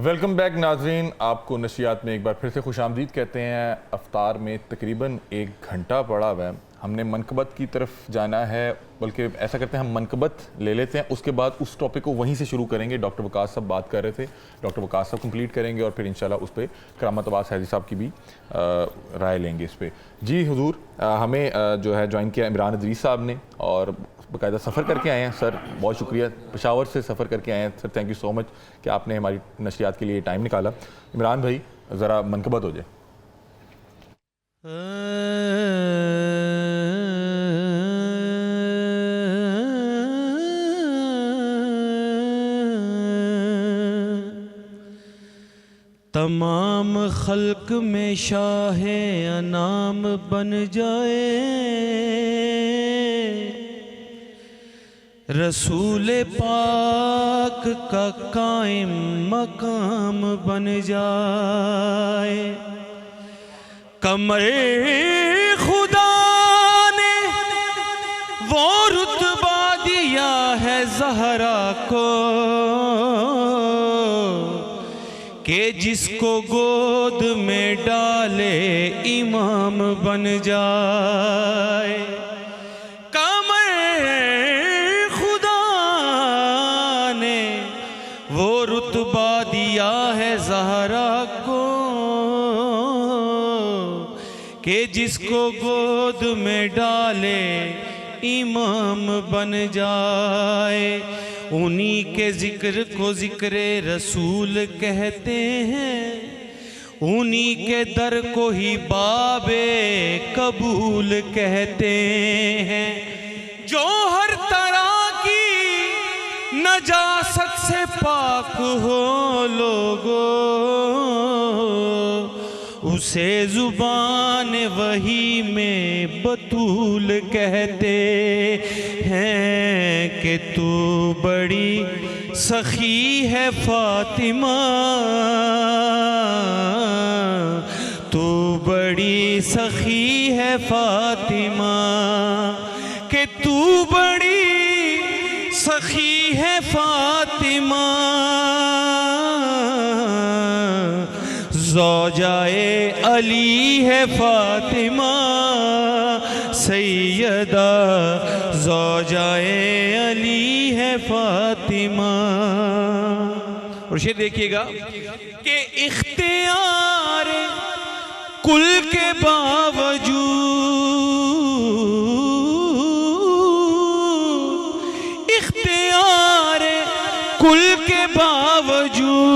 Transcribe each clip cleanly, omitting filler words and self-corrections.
Welcome back नाजरीन, आपको नशियात में एक बार फिर से खुशामदीद कहते हैं। अफ्तार में तकरीबन 1 घंटा पड़ा हुआ है। हमने मनकबत की तरफ जाना है, बल्कि ऐसा करते हैं हम मनकबत ले लेते हैं, उसके बाद उस टॉपिक को वहीं से शुरू करेंगे। डॉक्टर वकास साहब बात कर रहे थे, डॉक्टर वकास साहब कंप्लीट करेंगे और फिर इंशाल्लाह उस पर करामत अब्बास हैदी साहब की भी राय लेंगे इस पर। जी हुजूर, हमें जो है ज्वाइन किया इमरान अदरीस साहब ने और बाकायदा सफ़र करके आए हैं। सर बहुत शुक्रिया, पेशावर से सफ़र करके आए हैं sir, thank you so much कि आपने हमारी नशरियात के लिए टाइम निकाला। इमरान भाई ज़रा मनकबत हो जाए। तमाम खल्क में शाहे अनाम बन जाए, रसूल पाक का कायम मकाम बन जाए। कमर खुदा ने वो रुतबा दिया है ज़हरा को कि जिसको गोद में डाले इमाम बन जाए। कमर खुदा ने वो रुतबा दिया है ज़हरा को कि जिसको गोद में डाले इमाम बन जाए। उन्हीं के जिक्र को जिक्र रसूल कहते हैं, उन्हीं के दर को ही बाबे कबूल कहते हैं। जो हर तरह की नजासत से पाक हो लोगो, उसे जुबान वही में बतूल कहते हैं कि तू बड़ी सखी है फातिमा, तू बड़ी सखी है फातिमा, कि तू बड़ी सखी है फातिमा। ज़ौजाए अली है फातिमा सैयदा, ज़ौजाए अली है फातिमा। और शेर देखिएगा कि इख्तियार कुल के बावजूद, इख्तियार कुल के बावजूद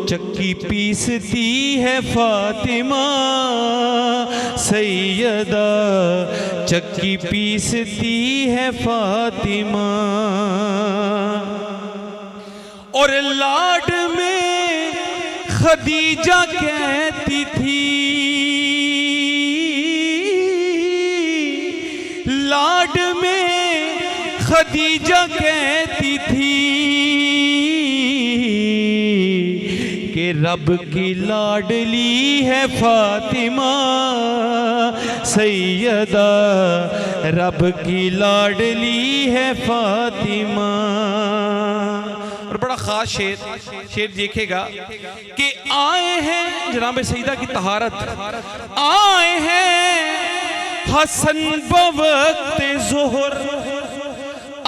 चक्की पीसती है फातिमा सैयदा, चक्की पीसती है फातिमा। और लाड में खदीजा कहती थी, लाड में खदीजा कहती थी कि रब की लाडली है फातिमा सैयदा, रब की लाडली है फातिमा। और बड़ा खास शेर देखेगा कि आए हैं जनाब सईदा की तहारत, आए हैं हसन बवक्त ज़ोहर,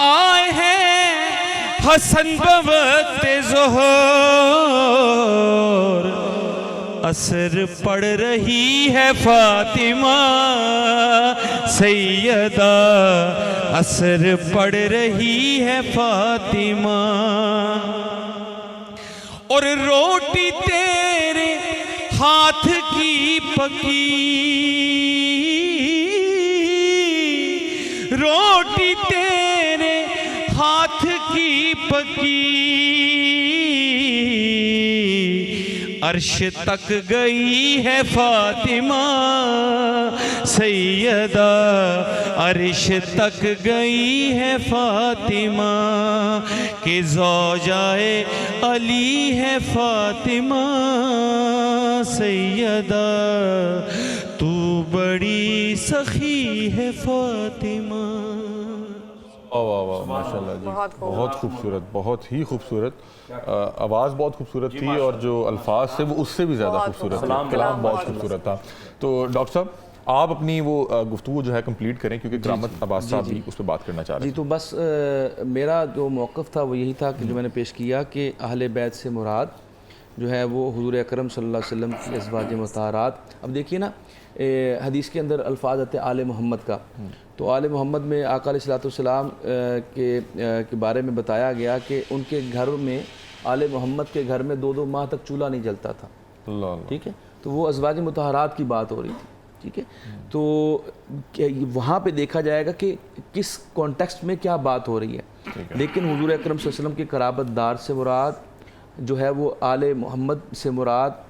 आए हैं हसन बवक्त ज़ोहर, असर पड़ रही है फातिमा सैयदा, असर पड़ रही है फातिमा। और रोटी तेरे हाथ की पकी, रोटी तेरे हाथ की पकी, अर्श तक गई है फातिमा सैयदा, अर्श तक गई है फातिमा, कि ज़ौजाए अली है फातिमा सैयदा, तू बड़ी सखी है फातिमा। वाह वाह वाह माशाल्लाह जी, बहुत खूबसूरत, बहुत ही खूबसूरत। आवाज़ बहुत खूबसूरत थी और जो अल्फाज थे वो उससे भी ज़्यादा खूबसूरत थे, कलाम बहुत खूबसूरत था। तो डॉक्टर साहब आप अपनी वो गुफ्तगू जो है कंप्लीट करें, क्योंकि करामत अब्बास साहब भी उस पर बात करना चाह रहे जी। तो बस मेरा जो मौक़िफ़ था वो यही था कि जो मैंने पेश किया कि अहले बैत से मुराद जो है वो हुज़ूर अकरम सल्लल्लाहु अलैहि वसल्लम की अज़वाज मुतहरात। अब देखिए ना, हदीस के अंदर अल्फाज आते हैं आले मोहम्मद का, तो आले मोहम्मद में आका अलैहिस्सलाम के बारे में बताया गया कि उनके घर में, आले मोहम्मद के घर में 2-2 माह तक चूल्हा नहीं जलता था। ठीक है, तो वो अज़वाज मुतहरात की बात हो रही थी। ठीक है, तो वहाँ पे देखा जाएगा कि किस कॉन्टेक्स्ट में क्या बात हो रही है। लेकिन हुज़ूर अकरम सल्लल्लाहु अलैहि वसल्लम के क़राबतदार से मुराद जो है वो आले मोहम्मद से मुराद,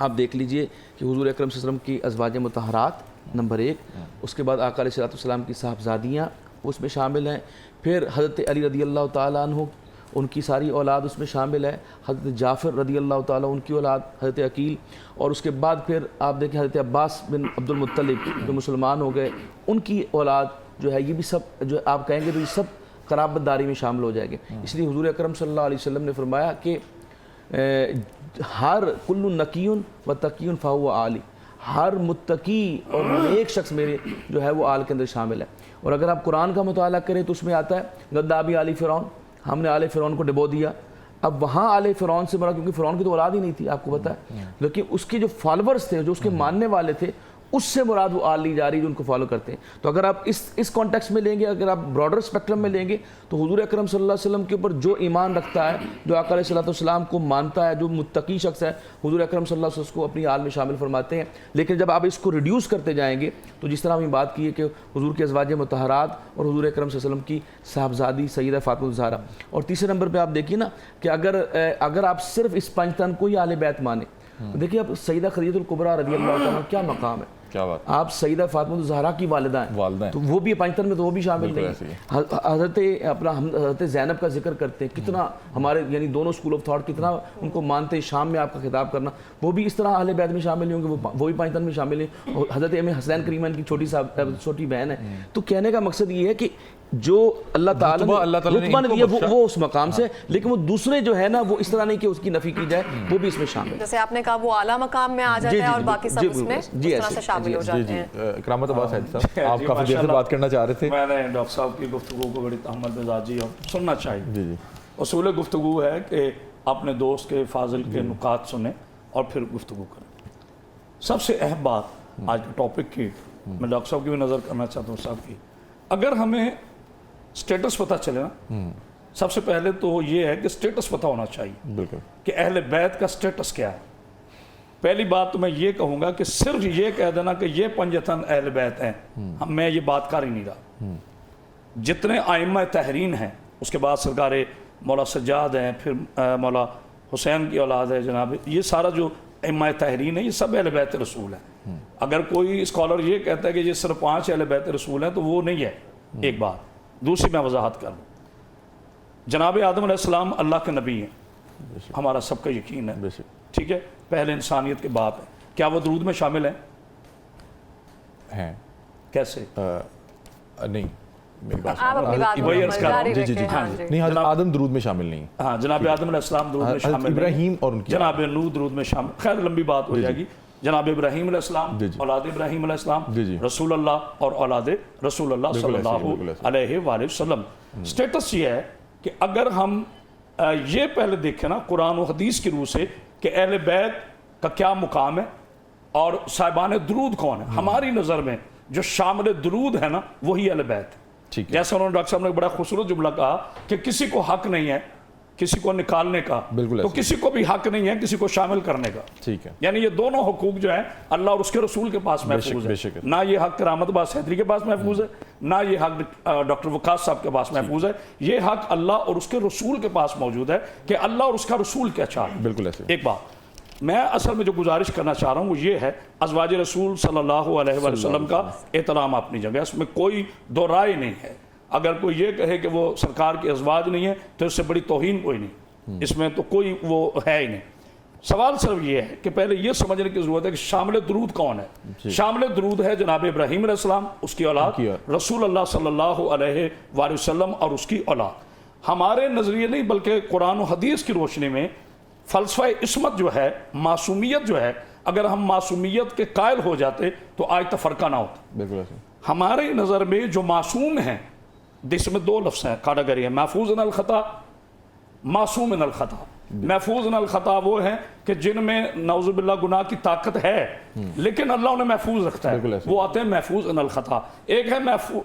आप देख लीजिए कि हुज़ूर अकरम सल्लल्लाहु अलैहि वसल्लम की अज़वाज मुतहरात नंबर 1, उसके बाद आका अलैहिस्सलाम की साहबजादियाँ उसमें शामिल हैं, फिर हज़रत अली रज़ी अल्लाह ताला अन्हु उनकी सारी औलाद उसमें शामिल है, हज़रत जाफ़र रज़ी अल्लाह ताला उनकी औलाद, हज़रत अकील, और उसके बाद फिर आप देखें हज़रत अब्बास बिन अब्दुल मुत्तलिब जो मुसलमान हो गए, उनकी औलाद जो है, ये भी सब जो आप कहेंगे तो ये सब क़राबतदारी में शामिल हो जाएंगे। इसलिए हुज़ूर अकरम सल्लल्लाहु अलैहि वसल्लम ने फरमाया कि हर कुल्लु नकीयुन व तकीयुन फ़हुव आली, हर मुत्तकी और नेक शख्स मेरे जो है वो आल के अंदर शामिल है। और अगर आप कुरान का मुताला करें तो उसमें आता है गद्दाबी आली फ़िरौन, हमने आले फ़िरौन को डुबो दिया। अब वहाँ आले फ़िरौन से मरा, क्योंकि फ़िरौन की तो औलाद ही नहीं थी, आपको पता है, लेकिन उसके जो फॉलोअर्स थे, जो उसके मानने वाले थे, उससे मुराद वो आल ली जा रही जो उनको फॉलो करते हैं। तो अगर आप इस कॉन्टेक्स्ट में लेंगे, अगर आप ब्रॉडर स्पेक्ट्रम में लेंगे, तो हुज़ूर अकरम सल्लल्लाहु अलैहि वसल्लम के ऊपर जो ईमान रखता है, जो आका अलैहिस्सलाम को मानता है, जो मुत्तकी शख्स है, हुज़ूर अकरम सल्लल्लाहु अलैहि वसल्लम को अपनी आल में शामिल फरमाते हैं। लेकिन जब आप इसको रिड्यूस करते जाएंगे, तो जिस तरह हमने बात की है कि हुज़ूर के अज़वाज मुतहरात और हुज़ूर अकरम सल्लल्लाहु अलैहि वसल्लम की साहबजादी सैयदा फ़ातिमा ज़हरा, और तीसरे नंबर पर आप देखिए ना कि अगर आप सिर्फ इस पंचतन को ही आले बैत माने, देखिए आप सैयदा खदीजतुल कुबरा रज़ी अल्लाह तआला क्या मकाम है, क्या बात, आप सैयदा फ़ातिमा ज़हरा की वालिदा हैं, तो वो भी पंचतन में तो वो भी शामिल नहीं है। हज़रत ज़ैनब का जिक्र करते हैं, कितना हमारे यानी दोनों स्कूल ऑफ थॉट कितना उनको मानते हैं, शाम में आपका खिताब करना, वो भी इस तरह अहले बैत में शामिल नहीं होंगे, वो भी पंचतन में शामिल है। और हज़रत इमाम हसनैन करीम की छोटी बहन है। तो कहने का मकसद ये है कि जो अल्लाह ताला ने दिया वो उस मकाम से, लेकिन वो दूसरे जो है ना वो इस तरह नहीं कि उसकी नफी की जाए, वो भी इसमें शामिल। जैसे आपने कहा वो आला मकाम में आ जाता है और बाकी सब उसमें इस तरह से शामिल हो जाते हैं। करामत अब्बास साहब, आप काफी देर से बात करना चाह रहे थे। मैंने डॉक्टर साहब की गुफ्तगू को बड़ी तहम्मुल मिजाजी और सुनना चाहिए। जी जी, उसूल गुफ्तगू है कि अपने दोस्त के फाजिल के नुकात सुने और फिर गुफ्तगू करें। सबसे अहम बात आज के टॉपिक की, मैं डॉक्टर साहब की भी नज़र करना चाहता हूँ साहब की, अगर हमें स्टेटस पता चले ना, सबसे पहले तो ये है कि स्टेटस पता होना चाहिए, बिल्कुल, कि अहले बैत का स्टेटस क्या है। पहली बात तो मैं ये कहूँगा कि सिर्फ ये कह देना कि ये पंजतन अहले बैत हैं, मैं ये बात कर ही नहीं रहा। जितने आइम्मा तहरीन हैं, उसके बाद सरकार मौला सज्जाद हैं, फिर मौला हुसैन की औलाद है जनाब, ये सारा जो आइम्मा तहरीन है ये सब अहले बैत रसूल हैं। अगर कोई स्कॉलर ये कहता है कि ये सिर्फ 5 अहले बैत रसूल हैं, तो वो नहीं है। एक बात। दूसरी मैं वजाहत कर लूँ, जनाब आदम अलैहिस्सलाम अल्लाह के नबी हैं, हमारा सबका यकीन है, ठीक है, पहले इंसानियत के बाप है। क्या वो दरूद में शामिल हैं? कैसे? नहीं, मेरी बात नहीं, आदम दरूद में शामिल नहीं। हाँ, जनाब आदम अलैहिस्सलाम दरूद में शामिल, इब्राहीम और उनकी जनाब नूह दरूद में शामिल, खैर लंबी बात हो जाएगी। जनाब इब्राहीम अलैहिस्सलाम, औलाद इब्राहीम अलैहिस्सलाम, रसूल अल्लाह और औलाद रसूल अल्लाह सल्लल्लाहु अलैहि वसल्लम। स्टेटस ये है कि अगर हम ये पहले देखें ना कुरान और हदीस की रूह से कि अहले बैत का क्या मुकाम है और साहिबान दरूद कौन है। हमारी नज़र में जो शामिल दरूद है ना वही अहले बैत है। जैसे उन्होंने डॉक्टर साहब ने बड़ा खूबसूरत जुमला कहा कि किसी को हक नहीं है किसी को निकालने का, तो किसी को भी हक नहीं है किसी को शामिल करने का। ठीक है, यानी ये दोनों हुकूक जो है अल्लाह और उसके रसूल के पास महफूज है। ना ये हक करामत अब्बास हैदरी के पास महफूज है, ना ये हक डॉक्टर वकास साहब के पास महफूज है। ये हक अल्लाह और उसके रसूल के पास मौजूद है कि अल्लाह और उसका रसूल क्या चाहे। बिल्कुल ऐसे। एक बात मैं असल में जो गुजारिश करना चाह रहा हूँ वो ये है, अज़वाज रसूल सल्लल्लाहु अलैहि वसल्लम का एहतराम अपनी जगह, इसमें कोई दो राय नहीं है। अगर कोई ये कहे कि वो सरकार के अज़वाज नहीं है तो इससे बड़ी तौहीन कोई नहीं, इसमें तो कोई वो है ही नहीं। सवाल सिर्फ ये है कि पहले ये समझने की जरूरत है कि शामिल दुरूद कौन है। शामिल दुरूद है जनाब इब्राहीम अलैहिस्सलाम, उसकी औलाद, रसूल अल्लाह सल्लल्लाहु अलैहि वसल्लम और उसकी औलाद। हमारे नजरिए नहीं बल्कि कुरान और हदीस की रोशनी में फ़लसफ़ा इस्मत जो है, मासूमियत जो है, अगर हम मासूमियत के कायल हो जाते तो आज तफरका ना होता। बिल्कुल ऐसे। हमारे नज़र में जो मासूम हैं, जिसमें दो लफ्ज़ हैं, कैटेगरी है, महफूज अनल खता, मासूम अनल खता। महफूज अनल खता वो है कि जिनमें नौजुबिल्लाह गुनाह की ताकत है लेकिन अल्लाह उन्हें महफूज रखता है, वो आते हैं महफूज अनल खता। एक है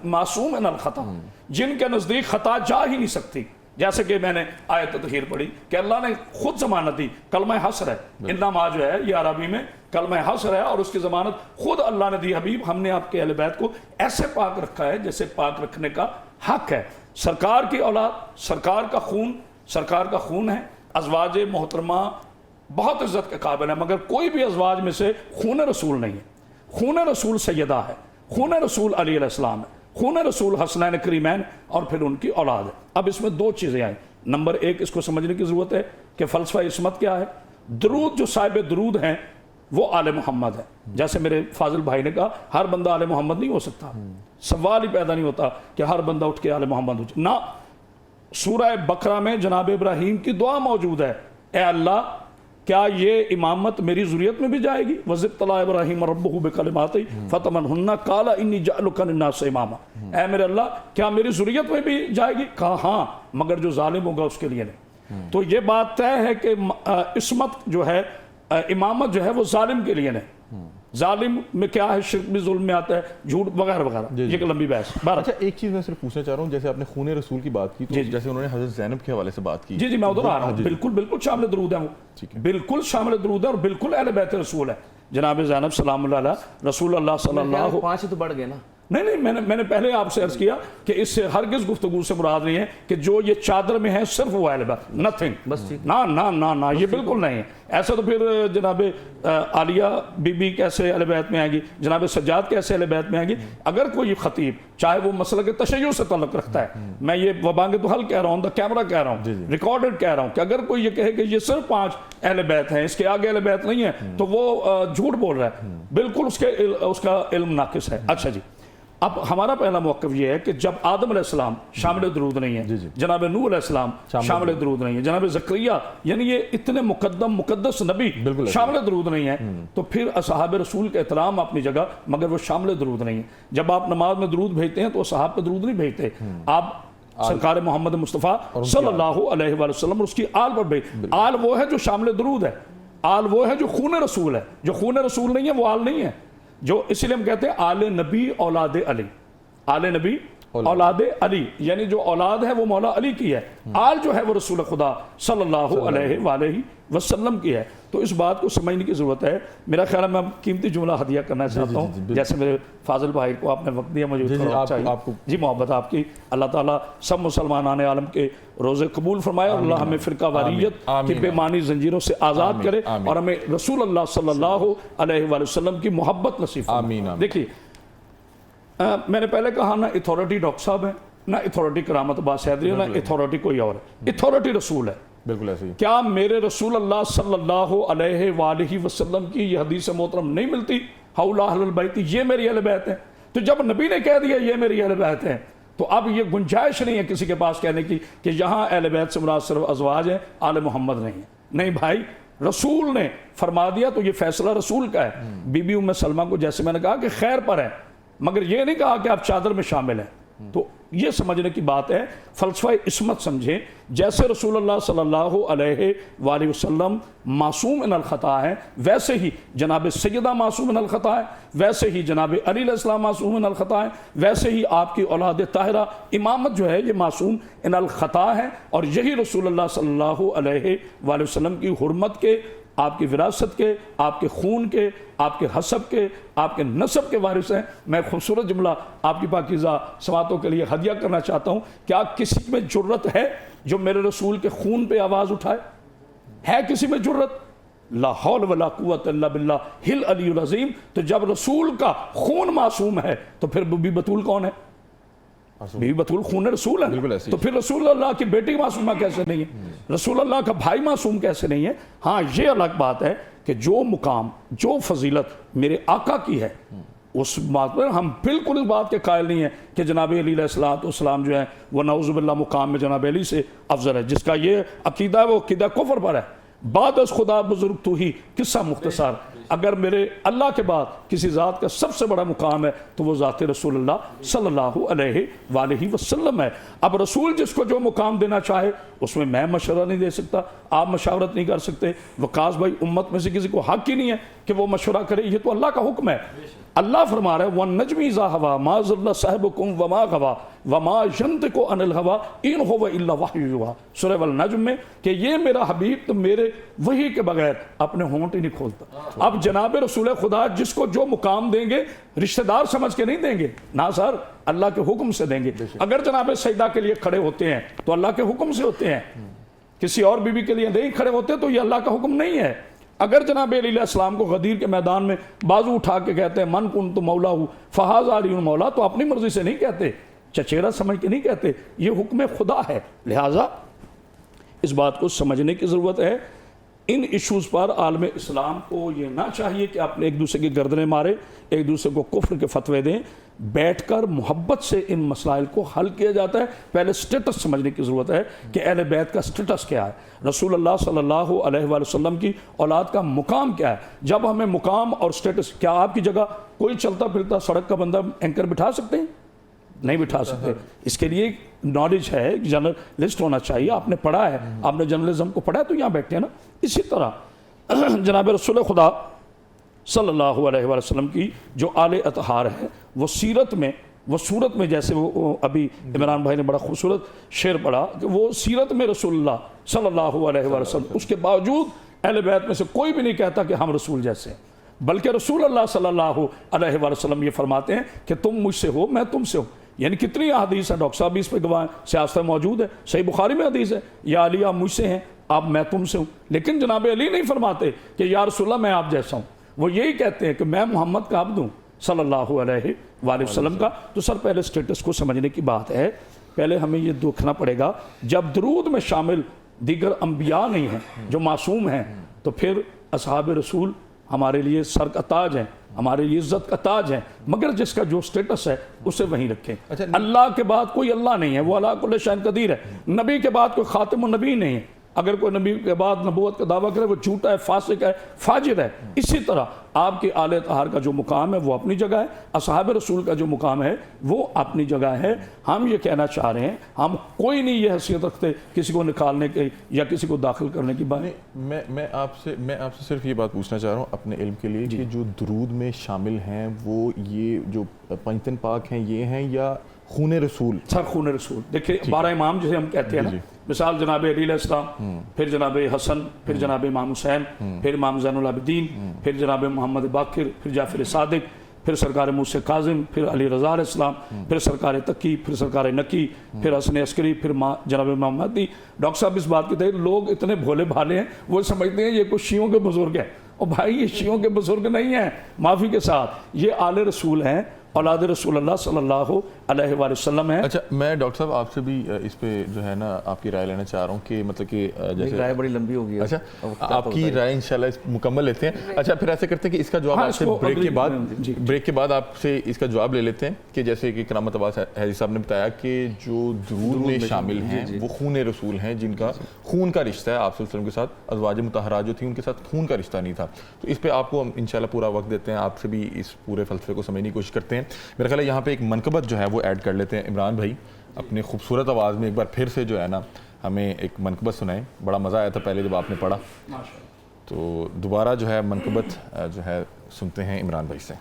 मासूम अनल खता, जिनके नज़दीक खता जा ही नहीं सकती। जैसे कि मैंने आयत तहीर पढ़ी कि अल्लाह ने खुद जमानत दी, कलमा हसर है, इन्नमा जो है ये अरबी में कलमा हसर है और उसकी जमानत खुद अल्लाह ने दी। हबीब, हमने आपके अहले बैत को ऐसे पाक रखा है जैसे पाक रखने का हक है। सरकार की औलाद, सरकार का खून है। अज़वाज मोहतरमा बहुत इज्जत के काबिल है, मगर कोई भी अज़वाज में से खून रसूल नहीं है। खून रसूल सैयदा है, खून रसूल अली अलैहिस्सलाम है, खून रसूल हसनैन करीमैन और फिर उनकी औलाद है। अब इसमें दो चीज़ें आई। नंबर एक, इसको समझने की ज़रूरत है कि फ़लसफ़ा इस्मत क्या है। दरूद, जो साहिब दरूद हैं वो आले मोहम्मद है। जैसे मेरे फाजिल भाई ने कहा, हर बंदा आले मोहम्मद नहीं हो सकता। सवाल ही पैदा नहीं होता कि हर बंदा उठ के आले मोहम्मद हो जाए ना। सूरह बकरा में जनाब इब्राहीम की दुआ मौजूद है, ए अल्लाह, क्या ये इमामत मेरी ज़ुरियत में भी जाएगी? वज़िब तला इब्राहीम रब्बुहु बिकलिमाति फतमन्हुन्ना काला इन्नी जालुका लिन्नास इमामा। ए मेरे अल्लाह, क्या मेरी ज़ुरियत में भी जाएगी? कहा हाँ, मगर जो जालिम होगा उसके लिए नहीं। तो ये बात तय है कि इस्मत जो है, इमामत जो है वो जालिम के लिए नहीं। जालिम में क्या है, शिर्क भी जुल्म में आता है, झूठ वगैरह वगैरह, ये लंबी बहस। अच्छा, एक चीज़ मैं सिर्फ पूछना चाह रहा हूँ, जैसे आपने खून रसूल की बात की, तो जैसे उन्होंने हज़रत ज़ैनब के हवाले से बात की। जी मैं उधर आ रहा हूँ। बिल्कुल शामिल दरूद है वो, बिल्कुल शामिल दरूद है और बिल्कुल अहले बैत रसूल है। जनाब ज़ैनब सलामुल्लाह अलैहा, रसूल अल्लाह सल्लल्लाहु, 5 तो बढ़ गए ना। नहीं, मैंने पहले आपसे अर्ज किया कि इससे हरगिज़ गुफ्तगू से मुराद नहीं है कि जो ये चादर में है सिर्फ वो अहले बैत, नथिंग, बस ना ना ना ना, ये बिल्कुल नहीं है। ऐसा तो फिर जनाब आलिया बीबी कैसे अहले बैत में आएगी, जनाब सज्जाद कैसे अहले बैत में आएगी? अगर कोई खतीब, चाहे वो मसला के तशय्युअ से तल्लुक़ रखता है, मैं ये वबांगे तो हल कह रहा हूँ, द कैमरा कह रहा हूँ, रिकॉर्डेड कह रहा हूँ, कि अगर कोई ये कहे कि ये सिर्फ 5 अहले बैत हैं, इसके आगे अहले बैत नहीं है, तो वो झूठ बोल रहा है, बिल्कुल उसका इल्म नाकिस है। अच्छा जी, अब हमारा पहला मौक़िफ़ ये है कि जब आदम अलैहिस्सलाम शामिल दरूद नहीं है, जनाब नूह अलैहिस्सलाम शामिल दरूद नहीं है, जनाब ज़करिया, यानी ये इतने मुक़द्दस नबी शामिल दरूद नहीं है, तो फिर असहाब रसूल का एहतराम अपनी जगह, मगर वो शामिल दरूद नहीं है। जब आप नमाज में दरूद भेजते हैं तो असहाब पे दरूद नहीं भेजते, आप सरकार मोहम्मद मुस्तफ़ा सल्लल्लाहु अलैहि वसल्लम उसकी आल पर भेज। आल वो है जो शामिल दरूद है, आल वो है जो खून रसूल है। जो खून रसूल नहीं है वो आल नहीं है। जो इसलिए हम कहते हैं आले नबी औलाद अली, आले नबी औलाद अली, यानी जो औलाद है वो मौला अली की है, आल जो है वो रसूल खुदा सल्लल्लाहु अलैहि वसल्लम की है। तो इस बात को समझने की ज़रूरत है। मेरा ख्याल है मैं कीमती जुमला हदिया करना चाहता हूँ, जैसे मेरे फाजिल भाई को आपने वक्त दिया, मुझे जी मोहब्बत आपकी। अल्लाह ताला सब मुसलमान आने आलम के रोज़े कबूल फरमाए और अल्लाह हमें फ़िरका वारियत की बेमानी जंजीरों से आज़ाद करे और हमें रसूल अल्लाह सल्लल्लाहु अलैहि वसल्लम की मोहब्बत नसीब फरमाए। देखिए, मैंने पहले कहा ना अथॉरिटी डॉक्टर साहब है, ना अथॉरिटी करामत बास हैदरी, ना अथॉरिटी कोई और है, अथॉरिटी रसूल है। बिल्कुल ऐसे ही। क्या मेरे रसूल अल्लाह सल्लल्लाहु अलैहि वसल्लम की ये हदीस मोहतरम नहीं मिलती, हौला अहलुल बैत, ये मेरी अहले बैत है? तो जब नबी ने कह दिया ये मेरी अहले बैत है, तो अब ये गुंजाइश नहीं है किसी के पास कहने की कि यहाँ अहले बैत से मुराद सिर्फ अज़वाज है, आले मोहम्मद नहीं है। नहीं भाई, रसूल ने फरमा दिया तो ये फैसला रसूल का है। बीबी उम्मे सलमा को जैसे मैंने कहा कि खैर पर है, मगर ये नहीं कहा कि आप चादर में शामिल हैं। तो ये समझने की बात है, फ़लसफ़ा इस्मत समझें। जैसे रसूलुल्लाह सल्लल्लाहु अलैहि वसल्लम मासूम मिनल ख़ता है, वैसे ही जनाब सैयदा मासूम मिनल ख़ता है, वैसे ही जनाब अली अलैहिस्सलाम मासूम मिनल ख़ता है, वैसे ही आपकी औलाद ताहिरा इमामत जो है ये मासूम मिनल ख़ता है। और यही रसूलुल्लाह सल्लल्लाहु अलैहि वसल्लम की हुर्मत के, आपकी विरासत के, आपके खून के, आपके हसब के, आपके नसब के वारिस हैं। मैं खूबसूरत जुमला आपकी पाकीज़ा समातों के लिए हदिया करना चाहता हूँ। क्या किसी में जुर्रत है जो मेरे रसूल के खून पे आवाज़ उठाए? है किसी में जुर्रत? ला हौल वला कुव्वत इल्ला बिल्लाह हिल अलीउल अज़ीम। तो जब रसूल का खून मासूम है तो फिर बीबी बतूल कौन है? बीबी बतूल खून रसूल है, तो फिर रसूल अल्लाह की बेटी मासूमा कैसे नहीं है? रसूल अल्लाह का भाई मासूम कैसे नहीं है? हाँ, ये अलग बात है कि जो मुकाम, जो फजीलत मेरे आका की है, उस बात पर हम बिल्कुल इस बात के कायल नहीं है कि जनाब अली अलैहिस्सलाम जो है वो नाउज़ुबिल्लाह मुकाम में जनाब अली से अफजल है। जिसका ये अकीदा है वो अकीदा कुफ्र पर है। बाद अस खुदा बुजुर्ग तू ही, किस्सा मुख्तसार। अगर मेरे अल्लाह के बाद किसी ज़ात का सबसे बड़ा मुकाम है तो वो ज़ात रसूलुल्लाह सल्लल्लाहु अलैहि वसल्लम है। अब रसूल जिसको जो मुकाम देना चाहे उसमें मैं मशवरा नहीं दे सकता, आप मशावरत नहीं कर सकते। वकास भाई, उम्मत में से किसी को हक ही नहीं है कि वो मशवरा करे, ये तो अल्लाह का हुक्म है। अल्लाह फरमा रहा है वन नजमी इज़ा हवा मा ज़ल्ला साहिबुकुम वमा गवा वमा यंतिकु अनिल हवा इन हुवा इल्ला वह्यु युहा, सूरह वल नज्म में, कि ये मेरा हबीब तो मेरे वही के बगैर अपने होंठ ही नहीं खोलता। अब जनाब रसूल खुदा जिसको जो मुकाम देंगे रिश्तेदार समझ के नहीं देंगे ना सर, अल्लाह के हुक्म से देंगे। अगर जनाब सजदा के लिए खड़े होते हैं तो अल्लाह के हुक्म से होते हैं, किसी और बीवी के लिए नहीं खड़े होते तो ये अल्लाह का हुक्म नहीं है। अगर जनाब अलैहिस्सलाम को गदीर के मैदान में बाजू उठा के कहते हैं मन कुन तो मौला हूँ फहाज आ रही हूँ मौला, तो अपनी मर्जी से नहीं कहते, चचेरा समझ के नहीं कहते, ये हुक्म खुदा है। लिहाजा इस बात को समझने की ज़रूरत है। इन इश्यूज़ पर आलम इस्लाम को ये ना चाहिए कि अपने एक दूसरे की गर्दनें मारे, एक दूसरे को कुफ्र के फतवे दें। बैठकर मोहब्बत से इन मसाइल को हल किया जाता है। पहले स्टेटस समझने की ज़रूरत है कि अहले बैत का स्टेटस क्या है, रसूल अल्लाह सल्लल्लाहु अलैहि वसल्लम की औलाद का मुकाम क्या है। जब हमें मुकाम और स्टेटस, क्या आपकी जगह कोई चलता फिरता सड़क का बंदा एंकर बिठा सकते हैं? नहीं बिठा सकते। इसके लिए नॉलेज है, जर्नलिस्ट होना चाहिए, आपने पढ़ा है, आपने जर्नलिज्म को पढ़ा है तो यहाँ बैठे हैं ना। इसी तरह जनाब रसूल खुदा सल्लल्लाहु अलैहि वसल्लम की जो आले अतहार है वो सीरत में, वो सूरत में, जैसे वो अभी इमरान भाई ने बड़ा खूबसूरत शेर पढ़ा कि वो सीरत में रसूलुल्लाह सल्लल्लाहु अलैहि वसल्लम, उसके बावजूद अहले बैत में से कोई भी नहीं कहता कि हम रसूल जैसे हैं, बल्कि रसूल अल्लाह सल्लल्लाहु अलैहि वसल्लम ये फरमाते हैं कि तुम मुझसे हो मैं तुमसे हूँ। यानी कितनी हदीस है, डॉक्टर साहब भी इस पर गवाह, सियासत मौजूद है, सही बुखारी में हदीस है, या अली आप मुझसे हैं, आप मैं तुमसे हूँ। लेकिन जनाब अली नहीं फरमाते कि या रसूलल्लाह मैं आप जैसा हूँ, वो यही कहते हैं कि मैं मोहम्मद का अब्द हूँ सल्लल्लाहु अलैहि वसल्लम का। तो सर पहले स्टेटस को समझने की बात है। पहले हमें ये देखना पड़ेगा, जब दरूद में शामिल दीगर अंबिया नहीं हैं जो मासूम हैं, तो फिर असहाब रसूल हमारे लिए सर का ताज है, हमारे लिए इज्जत का ताज है, मगर जिसका जो स्टेटस है उसे वहीं रखें। अच्छा, अल्लाह के बाद कोई अल्लाह नहीं है, वो अला कुल्ल शैइन कदीर है। नबी के बाद कोई खातिमुन नबी नहीं है, अगर कोई नबी के बाद नबूवत का दावा करे वो झूठा है, फासिक है, फाजिर है। इसी तरह आपके आले तहार का जो मुकाम है वो अपनी जगह है, असहाब रसूल का जो मुकाम है वो अपनी जगह है। हम ये कहना चाह रहे हैं, हम कोई नहीं ये हैसियत रखते किसी को निकालने की या किसी को दाखिल करने की बात। मैं आपसे सिर्फ ये बात पूछना चाह रहा हूँ अपने इल्म के लिए कि जो दुरूद में शामिल हैं वो ये जो पंजतन पाक हैं ये हैं या खून रसूल? सर खून रसूल देखिए, 12 इमाम जिसे हम कहते हैं ना, मिसाल जनाब अली अलैहिस्सलाम, फिर जनाब हसन, फिर जनाब इमाम हुसैन, फिर इमाम ज़ैनुल आबिदीन, फिर जनाब मोहम्मद बाकिर, फिर जाफर सादिक, फिर सरकार मूसा काजिम, फिर अली रज़ा अलैहिस्सलाम, फिर सरकार तकी, फिर सरकार नकी, फिर हसन अस्करी, फिर जनाब इमाम महदी। डॉक्टर साहब इस बात के तहत लोग इतने भोले भाले हैं, वो समझते हैं ये कुछ शियों के बुजुर्ग हैं। और भाई ये शियों के बुजुर्ग नहीं हैं, माफ़ी के साथ, ये आले रसूल हैं, औलाद रसूलुल्लाह सल्लल्लाहु अलैहि वसल्लम है। अच्छा, मैं डॉक्टर साहब आपसे भी इस पे जो है ना आपकी राय लेना चाह रहा हूँ कि मतलब कि जैसे राय बड़ी लंबी होगी। अच्छा, आपकी राय इंशाल्लाह इस मुकम्मल लेते हैं। अच्छा, फिर ऐसे करते हैं कि इसका जवाब आपसे ब्रेक के बाद आपसे इसका जवाब ले लेते हैं कि जैसे कि करामत अब्बास हैजी साहब ने बताया कि जो दुरूद में शामिल हैं वो खून रसूल हैं, जिनका खून का रिश्ता है आप सल्लल्लाहु अलैहि वसल्लम के साथ। अज़वाज मुतहरा जो थी उनके साथ खून का रिश्ता नहीं था। तो इस पर आपको हम इंशाल्लाह पूरा वक्त देते हैं, आपसे भी इस पूरे फलसफे को समझने की कोशिश करते हैं। मेरा ख्याल है यहाँ पे एक मनकबत जो है वो ऐड कर लेते हैं। इमरान भाई अपनी खूबसूरत आवाज़ में एक बार फिर से जो है ना हमें एक मनकबत सुनाएं। बड़ा मज़ा आया था पहले जब आपने पढ़ा, तो दोबारा जो है मनकबत जो है सुनते हैं इमरान भाई से।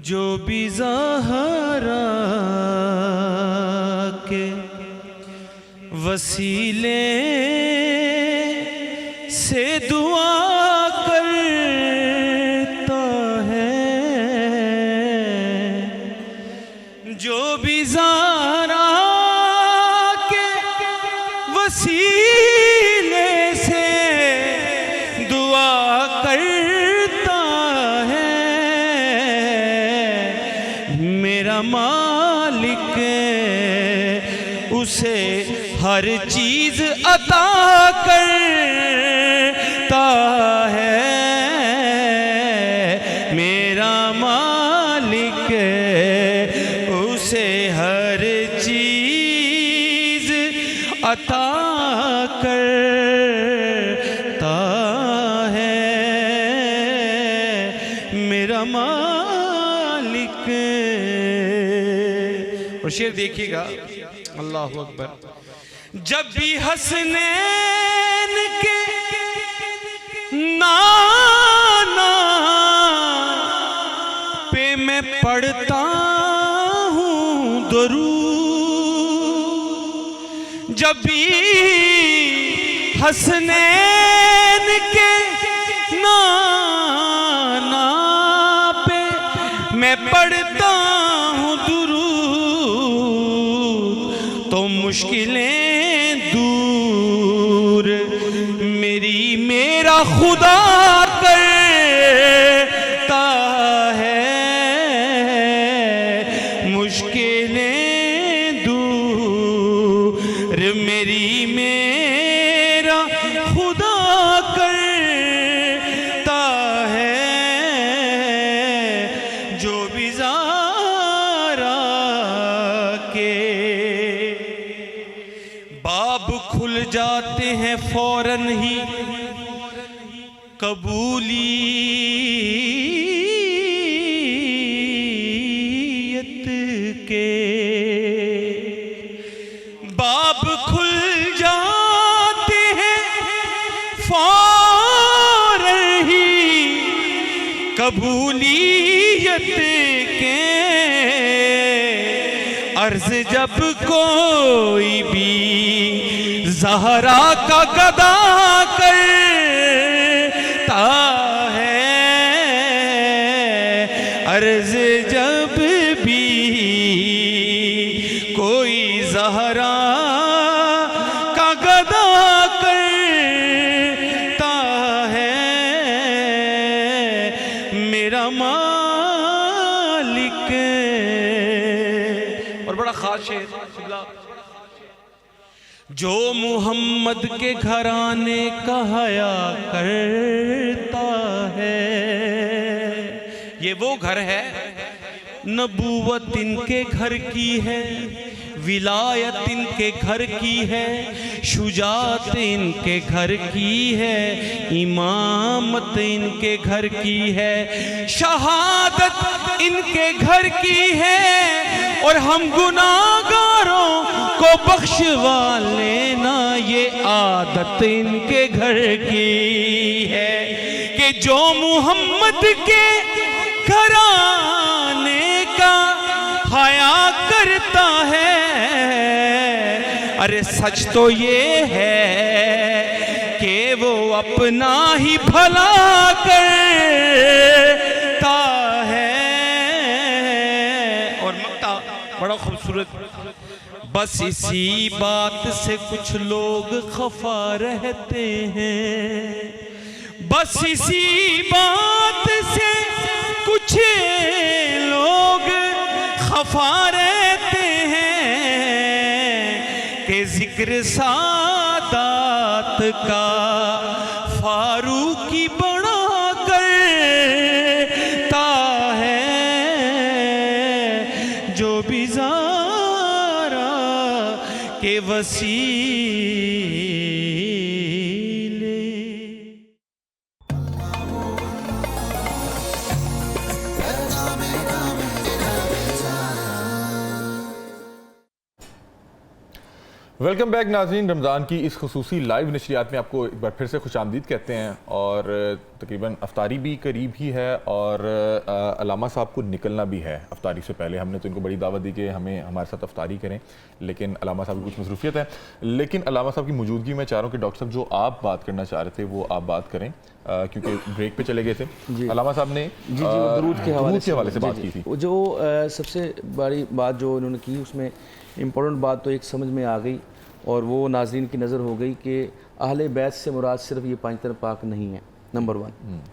जो भी ज़हरा के वसीले से दुआ करता है, जो भी ज़हरा के वसीले से दुआ कर मेरा मालिक उसे हर चीज अता करता है। मेरा मालिक उसे हर चीज अता करता है। मेरा मालिक। और शेर देखिएगा, अल्लाह अकबर। जब भी हसनैन के नाना पे मैं पढ़ता हूँ दरूद, जब भी हसनैन के नाना पे मैं पढ़ता हूँ दुरूद, तो मुश्किलें दूर मेरी मेरा खुदा करता है। मुश्किलें दूर मेरी मेरा खुदा करता है। जो भी ज़ारा के बाब खुल जाते हैं फौरन ही, कबूलियत के बाब खुल जाते हैं फौरन ही, कबूलियत के। अर्ज जब कोई भी ज़हरा का गदा करता है, अर्ज जब भी कोई ज़हरा का गदा करता है। मेरा मालिक। और बड़ा खास शेर, जो मुहम्मद के घराने का हया करता है, ये वो घर है, नबूवत इनके घर की है, विलायत इनके घर की है, शुजात इनके घर की है, इमामत इनके घर की है, शहादत इनके घर की है। और हम गुनाहगारों को बख्शवा लेना, ये आदत इनके घर की है। कि जो मुहम्मद के घराने का हया करता है, अरे सच तो ये है कि वो अपना ही भला करता है। और मक्ता बड़ा खूबसूरत। बस इसी बात से कुछ लोग खफा रहते हैं, बस इसी बात से कुछ लोग खफा रहते हैं कि जिक्र सादात का फारूकी बड़ा करता है। जो भी ज़ारा के वसीले। वेलकम बैक नाज़रीन। रमज़ान की इस खुसूसी लाइव नशरियात में आपको एक बार फिर से खुशामदीद कहते हैं। और तकरीबन अफ्तारी भी करीब ही है और अलामा साहब को निकलना भी है अफ्तारी से पहले। हमने तो इनको बड़ी दावत दी कि हमें हमारे साथ अफ्तारी करें, लेकिन अलामा साहब की कुछ मसरूफियत है। लेकिन अलामा साहब की मौजूदगी में चाह रहा हूँ कि डॉक्टर साहब जो आप बात करना चाह रहे थे वो आप बात करें, क्योंकि ब्रेक पे चले गए थे। अलामा साहब ने दरूद के हवाले से बात की थी। जो सबसे बड़ी बात जो उन्होंने की, उसमें इम्पोर्टेंट बात तो एक समझ में आ गई और वो नाज़रीन की नज़र हो गई कि अहले बैत से मुराद सिर्फ ये पांच तरह पाक नहीं है, नंबर 1,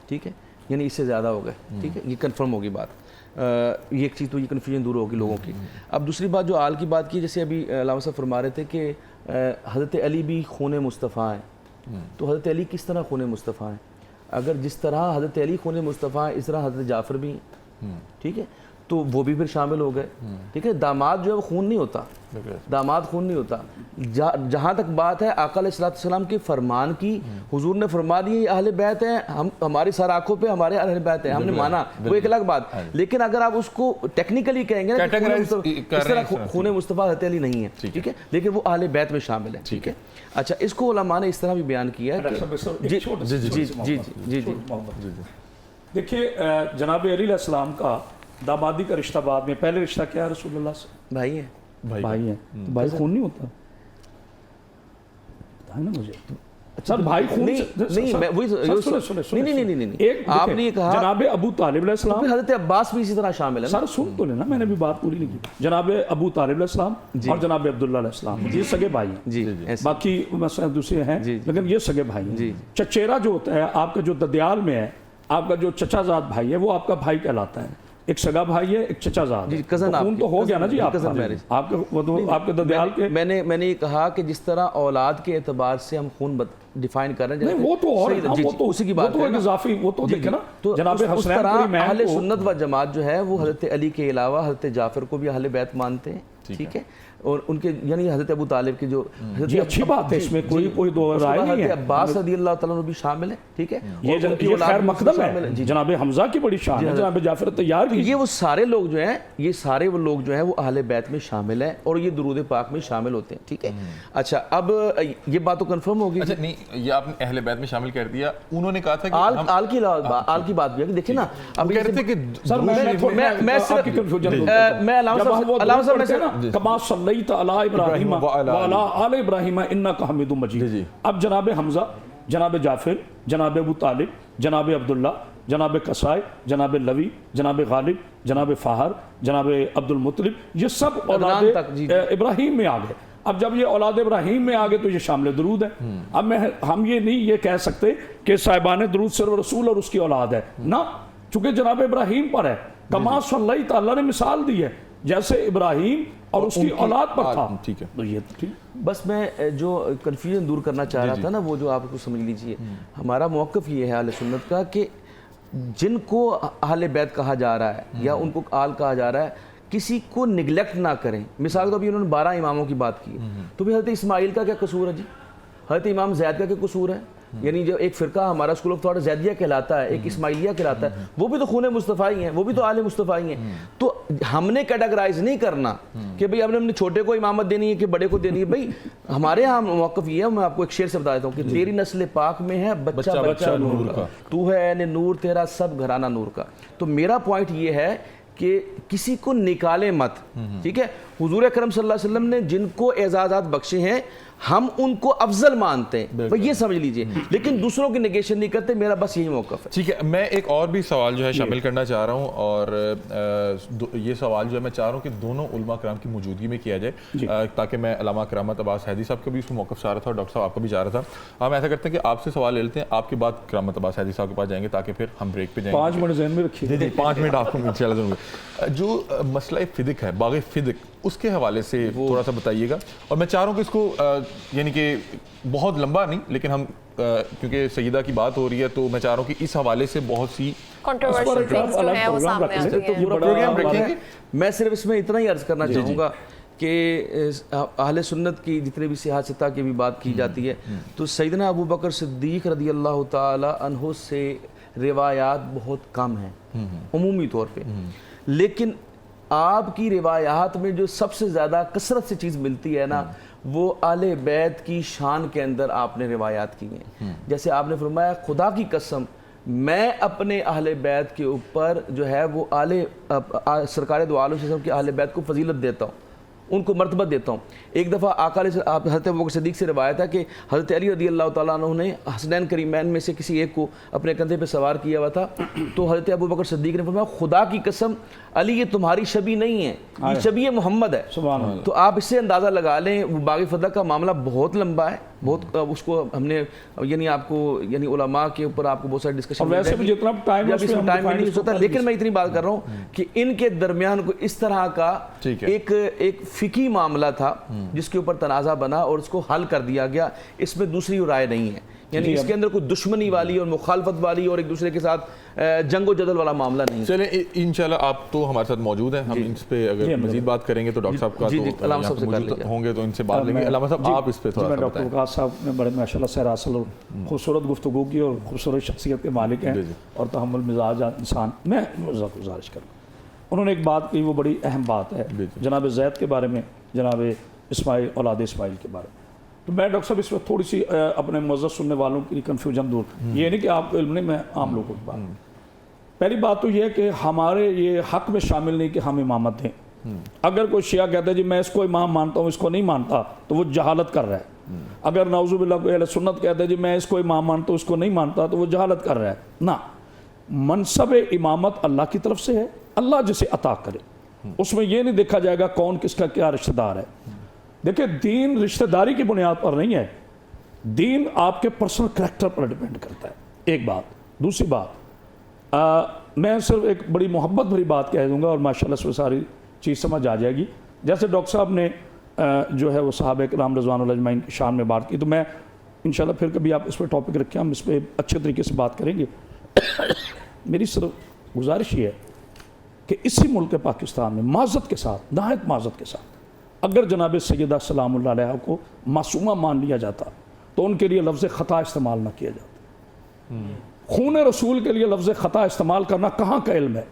ठीक है, यानी इससे ज़्यादा हो गए, ठीक है, ये कंफर्म होगी बात। ये एक चीज़ तो ये कन्फ्यूजन दूर होगी लोगों की। अब दूसरी बात जो आल की बात की, जैसे अभी अल्लामा साहब फरमा रहे थे कि हज़रत अली भी खून मुस्तफ़ा हैं, तो हज़रत अली किस तरह खून मुस्तफ़ा हैं? अगर जिस तरह हज़रत अली खून मुस्तफ़ा है, इस तरह हज़रत जाफ़र भी हैं, ठीक है, तो वो भी फिर शामिल हो गए, ठीक है। दामाद जो है वो खून नहीं होता, दामाद खून नहीं होता। जहाँ तक बात है आका अलैहिस्सलाम के फरमान की, हुजूर ने फरमा दिए ये अहले बैत हैं, हम हमारी सर आंखों पे हमारे अहले बैत हैं, हमने माना, वो एक अलग बात। लेकिन अगर आप उसको टेक्निकली कहेंगे ना, इस तरह खून मुस्तफ़ा हज़रत अली नहीं है, ठीक है, लेकिन वो अहले बैत में शामिल है, ठीक है। अच्छा, इसको उलमा ने इस तरह भी बयान किया है कि जी जी जी जी देखिए, जनाब अली अलैहिस्सलाम का दामादी का रिश्ता बाद में, पहले रिश्ता क्या है रसूलुल्लाह से? भाई है, भाई है, भाई खून नहीं होता, बताए ना मुझे सर, भाई खून नहीं, मैं वही नहीं, एक आपने ये कहा जनाब अबू तालिब अलैहिस्सलाम, हज़रत अब्बास भी इसी तरह शामिल है। सर सुन तो लेना, मैंने भी बात पूरी नहीं की। जनाब अबू तालिब अलैहिस्सलाम और जनाब अब्दुल्लाह अलैहिस्सलाम, ये सगे भाई हैं जी, बाकी मसले दूसरे हैं, लेकिन ये सगे भाई हैं। चचेरा जो होता है आपका, जो ददयाल में है आपका जो चचाजाद भाई है, वो आपका भाई कहलाता है। एक सगा भाई है, एक चचाजाद है, कज़न तो खून तो हो गया ना जी, कज़न मैरिज आपके वो तो आपके ददयाल के। मैंने ये कहा कि जिस तरह औलाद के एतबार से हम खून डिफाइन कर रहे हैं, नहीं वो तो और वो तो उसी की बात है, इजाफी वो तो देखे ना, तो जनाब उस तरह अहले सुन्नत व जमात जो है वो हज़रत अली के अलावा हज़रत जाफ़र को भी अहले बैत मानते हैं, ठीक है, और उनके यानी हज़रत अबू तालिब के जो जी अच्छी बात है, इसमें कोई दो राय नहीं है। अब्बास रज़ियल्लाहु तआला भी शामिल है, ठीक है, ये खैर मकदम है, जनाब हमजा की बड़ी शान है, जनाब जाफर तैयार की। ये वो सारे लोग जो हैं, ये सारे वो लोग जो हैं वो अहले बैत में शामिल हैं और ये दुरूद पाक में शामिल होते हैं, ठीक है। अच्छा, अब ये बात तो कंफर्म होगी। अच्छा, नहीं, ये आपने अहले बैत में शामिल कर दिया। उन्होंने कहा था कि आल की बात भी है कि देखिए ना, अब कह रहे थे कि सर मैं सिर्फ मैं अल्लाह साहब कमा सल्लैत अला इब्राहीम व अला आले इब्राहीम इन्नका हमीदुम मजीद। अब जनाब हमजा, जनाब जाफिर, जनाब अबू तालिब, जनाब अब्दुल्ला, जनाब कसाई, जनाब लवी, जनाब गालिब, जनाब फाहर, जनाब अब्दुल मुत्तलिब, ये सब औलाद इब्राहीम में आ गए। अब जब ये औलाद इब्राहीम में आ गए तो ये शामिल दरूद है। अब हम ये नहीं ये कह सकते कि साहिबान दरूद सिर्फ रसूल और उसकी औलाद है ना, चूंकि जनाब इब्राहीम पर है, कमा सल्लैत अल्लाह ने मिसाल दी है जैसे इब्राहीम और उसकी औलाद पर था, ठीक है। तो ये ठीक, बस मैं जो कन्फ्यूजन दूर करना चाह रहा था ना, वो जो आपको समझ लीजिए, हमारा मौक़िफ़ ये है अहले सुन्नत का कि जिनको अहले बैत कहा जा रहा है या उनको आल कहा जा रहा है, किसी को निगलेक्ट ना करें। मिसाल तो अभी उन्होंने 12 इमामों की बात की, तो भी हज़रत इस्माइल का क्या कसूर है जी? हज़रत इमाम ज़ैद का क्या कसूर है? यानी जो एक फ़िरका हमारा स्कूल ऑफ थॉट ज़ैदिया कहलाता है, एक इस्माइलिया कहलाता है, वो भी तो खून मुस्तफ़ा ही हैं, वो भी तो आले मुस्तफ़ा ही हैं। तो हमने कैटेगराइज नहीं करना कि भाई हमने छोटे को इमामत देनी है कि बड़े को देनी है। भाई हमारे यहाँ मौक़िफ़ ये है, मैं आपको एक शेर से बता देता हूँ कि तेरी नस्ल पाक में है बच्चा बच्चा नूर का, तू है नूर तेरा सब घराना नूर का। तो मेरा पॉइंट ये है कि किसी को निकाले मत, ठीक है। हुजूर अकरम सल्लल्लाहु अलैहि वसल्लम ने जिनको एजाज़ात बख्शे हैं हम उनको अफजल मानते हैं, भाई ये समझ लीजिए, लेकिन दूसरों की नेगेशन नहीं करते। मेरा बस यही मौक़िफ़ है, ठीक है। मैं एक और भी सवाल जो है शामिल करना चाह रहा हूँ, और ये सवाल जो है मैं चाह रहा हूँ कि दोनों उलमा कराम की मौजूदगी में किया जाए, ताकि मैं अल्लामा करामत अब्बास हैदी साहब का भी उसमें मौक़िफ़ चाह रहा था और डॉक्टर साहब आपका भी चाह रहा था। हम ऐसा करते हैं कि आपसे सवाल ले लेते हैं, आपके बाद करामत अब्बास हैदी साहब के पास जाएंगे, ताकि फिर हम ब्रेक पे जाएंगे। 5 मिनट ज़हन में रखिए। 5 मिनट आपको इंशाअल्लाह दूंगा। जो मसला फ़िदिक है, बाग़ फ़िदिक, उसके हवाले से थोड़ा सा बताइएगा। और मैं चाह रहा हूँ कि इसको यानी कि बहुत लंबा नहीं, लेकिन हम क्योंकि सईदा की बात हो रही है, तो मैं चाह रहा हूँ कि इस हवाले से बहुत सी कंट्रोवर्शियल थिंग्स जो है वो सामने आती हैं। तो पूरा प्रोग्राम रखेंगे। मैं सिर्फ इसमें इतना ही अर्ज करना चाहूँगा कि अहले सुन्नत की जितने भी सियासता की भी बात की जाती है, तो सैयदना अबू बकर सिद्दीक़ रज़ियल्लाहु ताला अन्हु से रिवायात बहुत कम हैं उमूमी तौर पे, लेकिन आपकी रिवायात में जो सबसे ज़्यादा कसरत से चीज़ मिलती है ना, वो आले बैत की शान के अंदर आपने रिवायात की हैं। जैसे आपने फरमाया, खुदा की कसम मैं अपने अहले बैत के ऊपर जो है वो सरकार दो आलम वसल्लम के अहले बैत को फजीलत देता हूँ, उनको मर्तबा देता हूँ। एक दफ़ा आका से हज़रत अबू बकर सिद्दीक़ से रिवायत है कि हज़रत अली रज़ियल्लाहु ताला अन्हु ने हसनैन करीमैन में से किसी एक को अपने कंधे पे सवार किया हुआ था, तो हज़रत अबू बकर सिद्दीक़ ने फरमाया, खुदा की कसम अली ये तुम्हारी शबी नहीं है, ये शबी मोहम्मद है। तो आप इससे अंदाज़ा लगा लें, वो बाग़ फदल का मामला बहुत लंबा है, बहुत उसको हमने यानी आपको यानी उलमा के ऊपर आपको बहुत सारे डिस्कशन, वैसे भी जितना टाइम नहीं होता, लेकिन मैं इतनी बात कर रहा हूँ कि इनके दरमियान को इस तरह का एक फिकी मामला था जिसके ऊपर तनाज़ा बना और उसको हल कर दिया गया, इसमें दूसरी राय नहीं है, यानी इसके अंदर कोई दुश्मनी वाली और मुखालफत वाली और एक दूसरे के साथ जंगो जदल वाला मामला नहीं। चलें इंशाल्लाह आप तो हमारे साथ मौजूद हैं, हम इस पे अगर मजीद बात करेंगे तो डॉक्टर साहब का तो होंगे तो इनसे बात लेंगे। अल्लामा साहब आप इस पे थोड़ा सा डॉक्टर वकास साहब ने बड़े माशाल्लाह से रासल और खूबसूरत गुफ्तगू की और खूबसूरत शख्सियत के मालिक हैं और तहम्मुल मिजाज इंसान। मैं गुजारिश करूँ, उन्होंने एक बात की, वो बड़ी अहम बात है जनाब ज़ैद के बारे में, जनाब इस्माइल औलाद इस्माइल के बारे में। तो मैं डॉक्टर साहब इसमें थोड़ी सी अपने मुअज़्ज़ज़ सुनने वालों की कन्फ्यूजन दूर, ये नहीं कि आपको इल्म नहीं, मैं आम लोगों की बात। पहली बात तो ये है कि हमारे ये हक में शामिल नहीं कि हम इमामत दें। अगर कोई शिया कहता है जी मैं इसको इमाम मानता हूँ, इसको नहीं मानता, तो वो जहालत कर रहा है। अगर नाउज़ुबिल्लाह कोई अहले सुन्नत कहता है जी मैं इसको इमाम मानता हूँ, इसको नहीं मानता, तो वो जहालत कर रहा है ना। मनसब इमामत अल्लाह की तरफ से है, अल्लाह जिसे अता करे, उसमें यह नहीं देखा जाएगा कौन किसका क्या रिश्तेदार है। देखिए, दीन रिश्तेदारी की बुनियाद पर नहीं है, दीन आपके पर्सनल करैक्टर पर डिपेंड करता है, एक बात। दूसरी बात, मैं सिर्फ एक बड़ी मोहब्बत भरी बात कह दूंगा और माशाल्लाह से सारी चीज़ समझ आ जाएगी। जैसे डॉक्टर साहब ने जो है वो साहब कराम रिज़वानुल्लाह अजमईन की शान में बात की, तो मैं इंशाल्लाह फिर कभी आप इस पर टॉपिक रखें, हम इस पर अच्छे तरीके से बात करेंगे। मेरी सिर्फ गुजारिश ये है कि इसी मुल्क पाकिस्तान में माज़त के साथ, नहायत माज़त के साथ, अगर जनाब सैयदा सलामुल्लाह अलैहा को मासूमा मान लिया जाता तो उनके लिए लफ्ज़ ख़ता इस्तेमाल ना किया जाता। खून रसूल के लिए लफ्ज़ ख़ता इस्तेमाल करना कहाँ का इल्म है?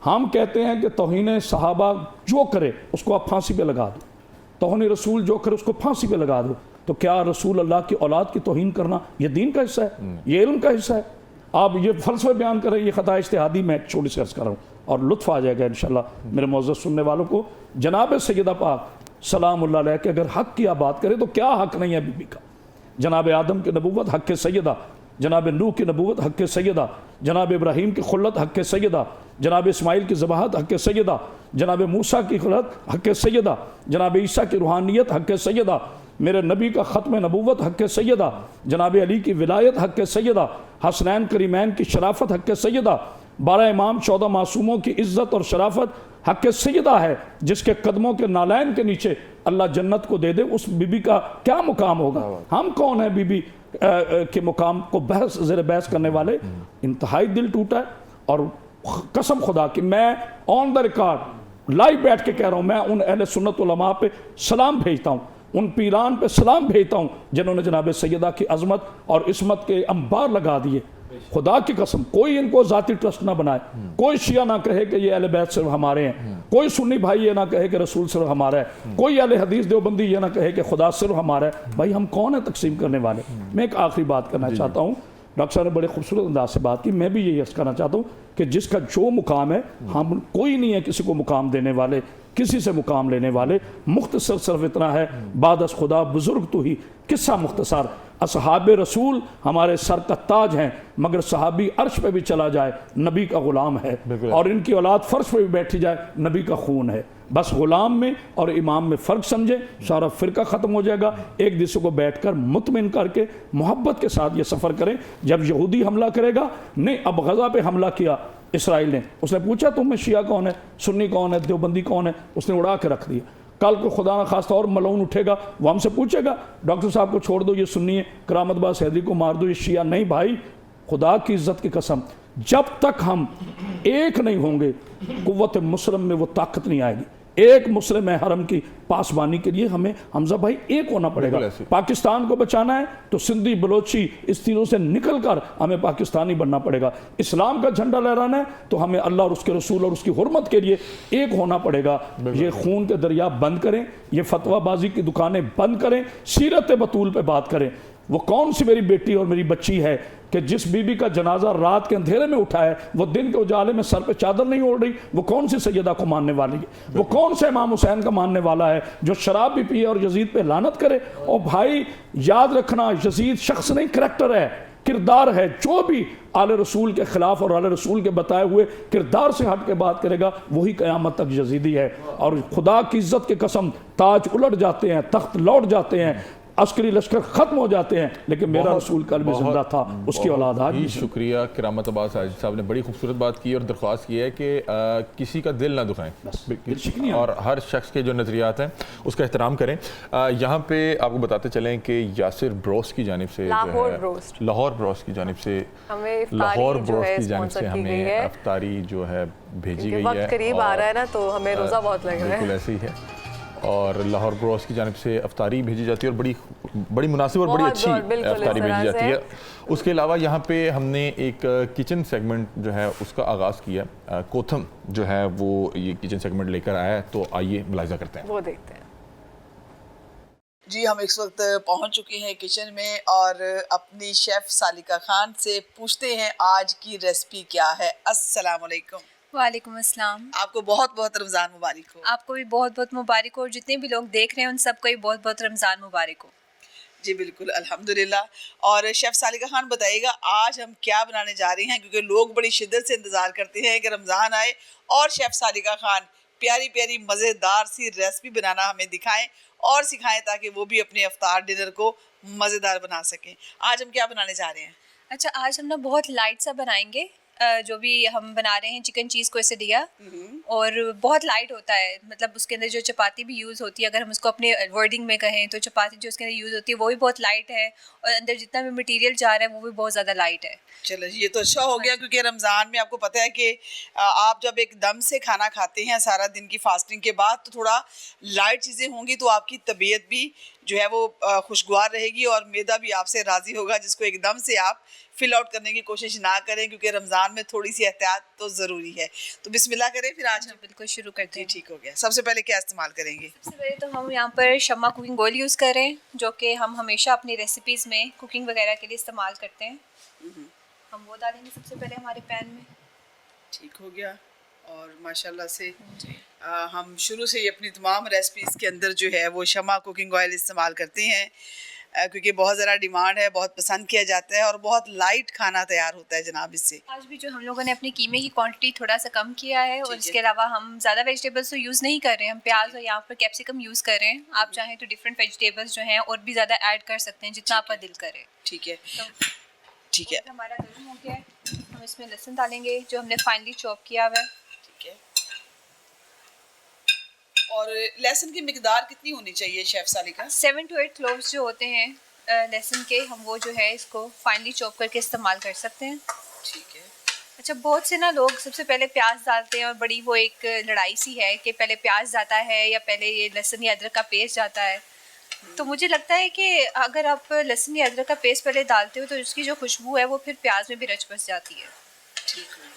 हम कहते हैं कि तौहीन सहाबा जो करे उसको आप फांसी पे लगा दो, तौहीन रसूल जो करे उसको फांसी पे लगा दो। तो क्या रसूल अल्लाह की औलाद की तौहीन करना ये दीन का हिस्सा है, ये इल्म का हिस्सा है? आप ये फ़लसफ़े बयान करें, ये ख़ता इज्तिहादी मैं छोटी सी अर्ज़ कर रहा हूँ और लुत्फ़ आ जाएगा इंशाल्लाह मेरे मुअज़्ज़ज़ सुनने वालों को। जनाब सैयदा पाक सलामुल्लाह अलैहा के अगर हक़ की आप बात करें तो क्या हक़ नहीं है बीबी का? जनाब आदम की नबूवत हक़ सैयदा, जनाब नूह की नबूवत हक़ सैयदा, जनाब इब्राहीम की खुल्लत हक़ सैयदा, जनाब इस्माइल की ज़बाहत हक़ सैयदा, जनाब मूसा की खुल्लत हक़ सैयदा, जनाब ईसा की रूहानियत हक़ सैयदा, मेरे नबी का ख़त्म नबूवत हक़ सैयदा, जनाब अली की विलायत हक़ सैयदा, हसनैन करीमैन की शराफत हक़ सैयदा, 12 इमाम 14 मासूमों की इज़्ज़त और शराफत हक़ सैयदा है, जिसके कदमों के नालैन के नीचे अल्लाह जन्नत को दे दे, उस बीबी का क्या मुकाम होगा? हम कौन है बीबी के मुकाम को बहस ज़ेर बहस करने वाले? इंतहाई दिल टूटा है और कसम खुदा कि मैं ऑन द रिकॉर्ड लाइव बैठ के कह रहा हूँ, मैं उन अहले सुन्नत उलमा पे सलाम भेजता हूँ, उन पीरान पे सलाम भेजता हूँ जिन्होंने जनाब सैयदा की अजमत और इस्मत के अंबार लगा दिए। खुदा की कसम, कोई इनको ज़ाती ट्रस्ट ना बनाए, कोई शिया ना कहे कि ये अहले बैत सिर्फ हमारे हैं, कोई सुन्नी भाई ये ना कहे कि रसूल सिर्फ हमारा है, कोई अहले हदीस देवबंदी ये ना कहे कि खुदा सिर्फ हमारा है। भाई हम कौन है तकसीम करने वाले? मैं एक आखिरी बात करना चाहता हूँ, डॉक्टर साहब ने बड़े खूबसूरत अंदाज से बात की, मैं भी यही अर्ज़ करना चाहता हूँ कि जिसका जो मुकाम है, हम कोई नहीं है किसी को मुकाम देने वाले, किसी से मुकाम लेने वाले। मुख्तसर सिर्फ इतना है, बादस खुदा बुजुर्ग तो ही किस्सा मुख्तसर, असहाब रसूल हमारे सर का ताज हैं, मगर सहाबी अर्श पे भी चला जाए नबी का गुलाम है, और इनकी औलाद फर्श पे भी बैठी जाए नबी का खून है। बस गुलाम में और इमाम में फ़र्क समझे, सारा फ़िरका ख़त्म हो जाएगा। एक दूसरे को बैठकर मुतमिन करके मोहब्बत के साथ ये सफ़र करें। जब यहूदी हमला करेगा, नहीं अब गज़ा पे हमला किया इसराइल ने, उसने पूछा तुम्हें शिया कौन है, सुन्नी कौन है, देवबंदी कौन है, उसने उड़ा के रख दिया। कल को खुदा ना खास्ता और मलऊन उठेगा, वो हमसे पूछेगा डॉक्टर साहब को छोड़ दो, ये सुन्नी है, करामत बाज़ हैदरी को मार दो, ये शिया। नहीं भाई, खुदा की इज़्ज़त की कसम, जब तक हम एक नहीं होंगे कुव्वत मुस्लिम में वो ताकत नहीं आएगी। एक मुस्लिम हरम की पासबानी के लिए हमें हमजा भाई एक होना पड़ेगा। पाकिस्तान को बचाना है तो सिंधी बलोची इस तीनों से निकल कर हमें पाकिस्तानी बनना पड़ेगा। इस्लाम का झंडा लहराना है तो हमें अल्लाह और उसके रसूल और उसकी हुर्मत के लिए एक होना पड़ेगा। ये खून के दरिया बंद करें, ये फतवाबाजी की दुकानें बंद करें, सीरत बतूल पे बात करें। वो कौन सी मेरी बेटी और मेरी बच्ची है कि जिस बीबी का जनाजा रात के अंधेरे में उठा है, वो दिन के उजाले में सर पे चादर नहीं ओढ़ रही? वो कौन सी सैयदा को मानने वाली है? वो कौन से इमाम हुसैन का मानने वाला है जो शराब भी पिए और यजीद पे लानत करे? और भाई याद रखना, यजीद शख्स नहीं, करैक्टर है, किरदार है। जो भी आले रसूल के खिलाफ और आले रसूल के बताए हुए किरदार से हट के बात करेगा वही क़यामत तक यजीदी है। और खुदा की इज्जत की कसम, ताज उलट जाते हैं, तख्त लौट जाते हैं, अस्करी लश्कर ख़त्म हो जाते हैं, लेकिन मेरा रसूल कल भी जिंदा था, उसकी औलाद आज ही भी। शुक्रिया किरामत अब्बास साजिद साहब ने बड़ी खूबसूरत बात की और दरख्वास्त की है कि किसी का दिल ना दुखाएं और हर शख्स के जो नज़रियात हैं उसका एहतराम करें। यहाँ पे आपको बताते चलें कि यासिर ब्रोस की जानिब से लाहौर ब्रोस की जानिब से हमें अफ्तारी जो है भेजी गई है। करीब आ रहा है ना, तो हमें रोज़ा बहुत लग रहा है। बिल्कुल ऐसे ही है और लाहौर ब्रोस की जानिब से अफ्तारी भेजी जाती है और बड़ी मुनासिब और बड़ी अच्छी अफ्तारी भेजी जाती है। उसके अलावा यहाँ पे हमने एक किचन सेगमेंट जो है उसका आगाज़ किया। कोथम जो है वो ये किचन सेगमेंट लेकर आया है, तो आइए मुलाहिज़ा करते हैं, वो देखते हैं। जी, हम इस वक्त पहुंच चुके हैं किचन में और अपनी शेफ़ सालिका खान से पूछते हैं आज की रेसिपी क्या है। अस्सलाम वालेकुम। वालेकुम अस्सलाम। आपको बहुत बहुत रमज़ान मुबारक हो। आपको भी बहुत बहुत मुबारक हो और जितने भी लोग देख रहे हैं उन सबको भी बहुत बहुत रमज़ान मुबारक हो। जी बिल्कुल, अल्हम्दुलिल्लाह। और शेफ़ सालिका खान बताइएगा आज हम क्या बनाने जा रही हैं, क्योंकि लोग बड़ी शिद्दत से इंतज़ार करते हैं कि रमज़ान आए और शेफ़ सालिका खान प्यारी प्यारी मज़ेदार सी रेसिपी बनाना हमें दिखाएं और सिखाएं ताकि वो भी अपने अफ्तार डिनर को मज़ेदार बना सकें। आज हम क्या बनाने जा रहे हैं? अच्छा, आज हम ना बहुत लाइट सा बनाएंगे। जो भी हम बना रहे हैं चिकन चीज़ को ऐसे दिया और बहुत लाइट होता है, मतलब उसके अंदर जो चपाती भी यूज़ होती है, अगर हम उसको अपने वर्डिंग में कहें तो चपाती जो उसके अंदर यूज़ होती है वो भी बहुत लाइट है और अंदर जितना भी मटेरियल जा रहा है वो भी बहुत ज़्यादा लाइट है। चलो ये तो अच्छा हो गया, क्योंकि रमज़ान में आपको पता है कि आप जब एकदम से खाना खाते हैं सारा दिन की फास्टिंग के बाद, तो थोड़ा लाइट चीज़ें होंगी तो आपकी तबीयत भी जो है वो खुशगवार रहेगी और मैदा भी आपसे राज़ी होगा, जिसको एकदम से आप फिल आउट करने की कोशिश ना करें, क्योंकि रमज़ान में थोड़ी सी एहतियात तो ज़रूरी है। तो बिस्मिल्लाह करें फिर आज हम बिल्कुल शुरू करते हैं। ठीक हो गया। सबसे पहले क्या इस्तेमाल करेंगे? सबसे पहले तो हम यहाँ पर शम्मा कुकिंग ऑयल यूज़ कर रहे हैं, जो कि हम हमेशा अपनी रेसिपीज़ में कुकिंग वगैरह के लिए इस्तेमाल करते हैं। हम वो डालेंगे सबसे पहले हमारे पैन में। ठीक हो गया। और माशाल्लाह से हम शुरू से ही अपनी तमाम रेसिपीज़ के अंदर जो है वो शम्मा कुकिंग ऑयल इस्तेमाल करते हैं, क्योंकि बहुत ज़्यादा डिमांड है, बहुत पसंद किया जाता है और बहुत लाइट खाना तैयार होता है जनाब इससे। आज भी जो हम लोगों ने अपनी कीमे की क्वांटिटी थोड़ा सा कम किया है और इसके अलावा हम ज़्यादा वेजिटेबल्स तो यूज़ नहीं कर रहे हैं। हम प्याज और यहाँ पर कैप्सिकम यूज़ कर रहे हैं। आप चाहें तो डिफरेंट वेजिटेबल्स जो हैं और भी ज़्यादा ऐड कर सकते हैं जितना आपका दिल करे। ठीक है, तो ठीक है। हमारा गर्म हो गया है, हम इसमें लहसुन डालेंगे जो हमने फाइनली चॉप किया हुआ है। ठीक है। और लहसुन की मिकदार कितनी होनी चाहिए शेफ़ सालिका? 7 to 8 क्लोव्स जो होते हैं लहसुन के, हम वो जो है इसको फाइनली चॉप करके इस्तेमाल कर सकते हैं। ठीक है। अच्छा, बहुत से ना लोग सबसे पहले प्याज डालते हैं और बड़ी वो एक लड़ाई सी है कि पहले प्याज जाता है या पहले ये लहसुन या अदरक का पेस्ट जाता है। तो मुझे लगता है कि अगर आप लहसुन या अदरक का पेस्ट पहले डालते हो तो उसकी जो खुशबू है वो फिर प्याज में भी रच बस जाती है। ठीक हो गया।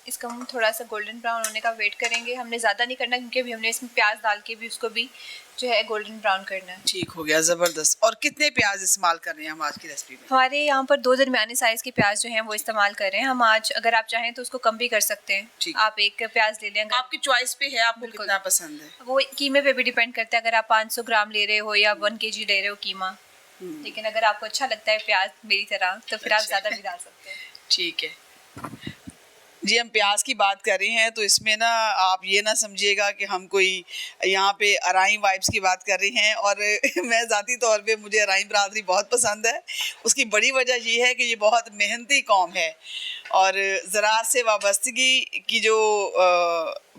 इसका हम थोड़ा सा गोल्डन ब्राउन होने का वेट करेंगे। हमने ज़्यादा नहीं करना क्योंकि अभी हमने इसमें प्याज डाल के भी उसको भी जो है गोल्डन ब्राउन करना है। ठीक हो गया, ज़बरदस्त। और कितने प्याज इस्तेमाल कर रहे हैं हम आज की रेसिपी में? हमारे यहाँ पर 2 दरमियाने साइज़ के प्याज जो हैं वो इस्तेमाल कर रहे हैं हम आज। अगर आप चाहें तो उसको कम भी कर सकते हैं। आप एक प्याज ले लें, आपकी चॉइस पे है, आपको कितना पसंद है। वो कीमे पे भी डिपेंड करता है। अगर आप 500 ग्राम ले रहे हो या 1 kg ले रहे हो कीमा, लेकिन अगर आपको अच्छा लगता है प्याज मेरी तरह तो फिर आप ज़्यादा भी डाल सकते हैं। ठीक है जी। हम प्याज की बात कर रहे हैं तो इसमें ना आप ये ना समझिएगा कि हम कोई यहाँ पे अराई वाइब्स की बात कर रहे हैं। और मैं ज़ाती तौर पे मुझे अराई बरादरी बहुत पसंद है। उसकी बड़ी वजह ये है कि ये बहुत मेहनती कौम है और ज़राअत से वाबस्तगी की जो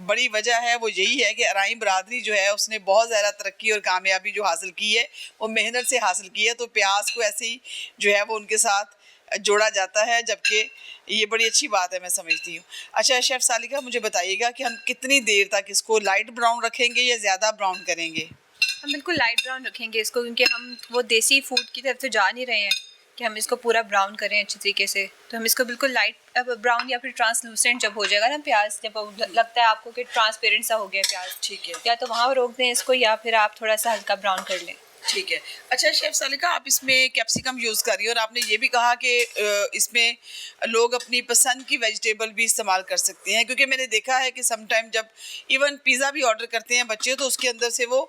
बड़ी वजह है वो यही है कि अराई बरादरी जो है उसने बहुत ज़्यादा तरक्की और कामयाबी जो हासिल की है वो मेहनत से हासिल की है। तो प्याज को ऐसे ही जो है वो उनके साथ जोड़ा जाता है, जबकि ये बड़ी अच्छी बात है, मैं समझती हूँ। अच्छा शेफ़ सालिका, मुझे बताइएगा कि हम कितनी देर तक इसको लाइट ब्राउन रखेंगे या ज़्यादा ब्राउन करेंगे? हम बिल्कुल लाइट ब्राउन रखेंगे इसको, क्योंकि हम वो देसी फूड की तरफ तो जा नहीं रहे हैं कि हम इसको पूरा ब्राउन करें अच्छी तरीके से। तो हम इसको बिल्कुल लाइट ब्राउन या फिर ट्रांसलूसेंट जब हो जाएगा ना प्याज, जब लगता है आपको कि ट्रांसपेरेंट सा हो गया प्याज, ठीक है, या तो वहाँ रोक दें इसको या फिर आप थोड़ा सा हल्का ब्राउन कर लें। ठीक है। अच्छा शेफ़ सालिका, आप इसमें कैप्सिकम यूज़ कर रही हो और आपने ये भी कहा कि इसमें लोग अपनी पसंद की वेजिटेबल भी इस्तेमाल कर सकते हैं, क्योंकि मैंने देखा है कि समटाइम जब इवन पिज़्ज़ा भी ऑर्डर करते हैं बच्चे तो उसके अंदर से वो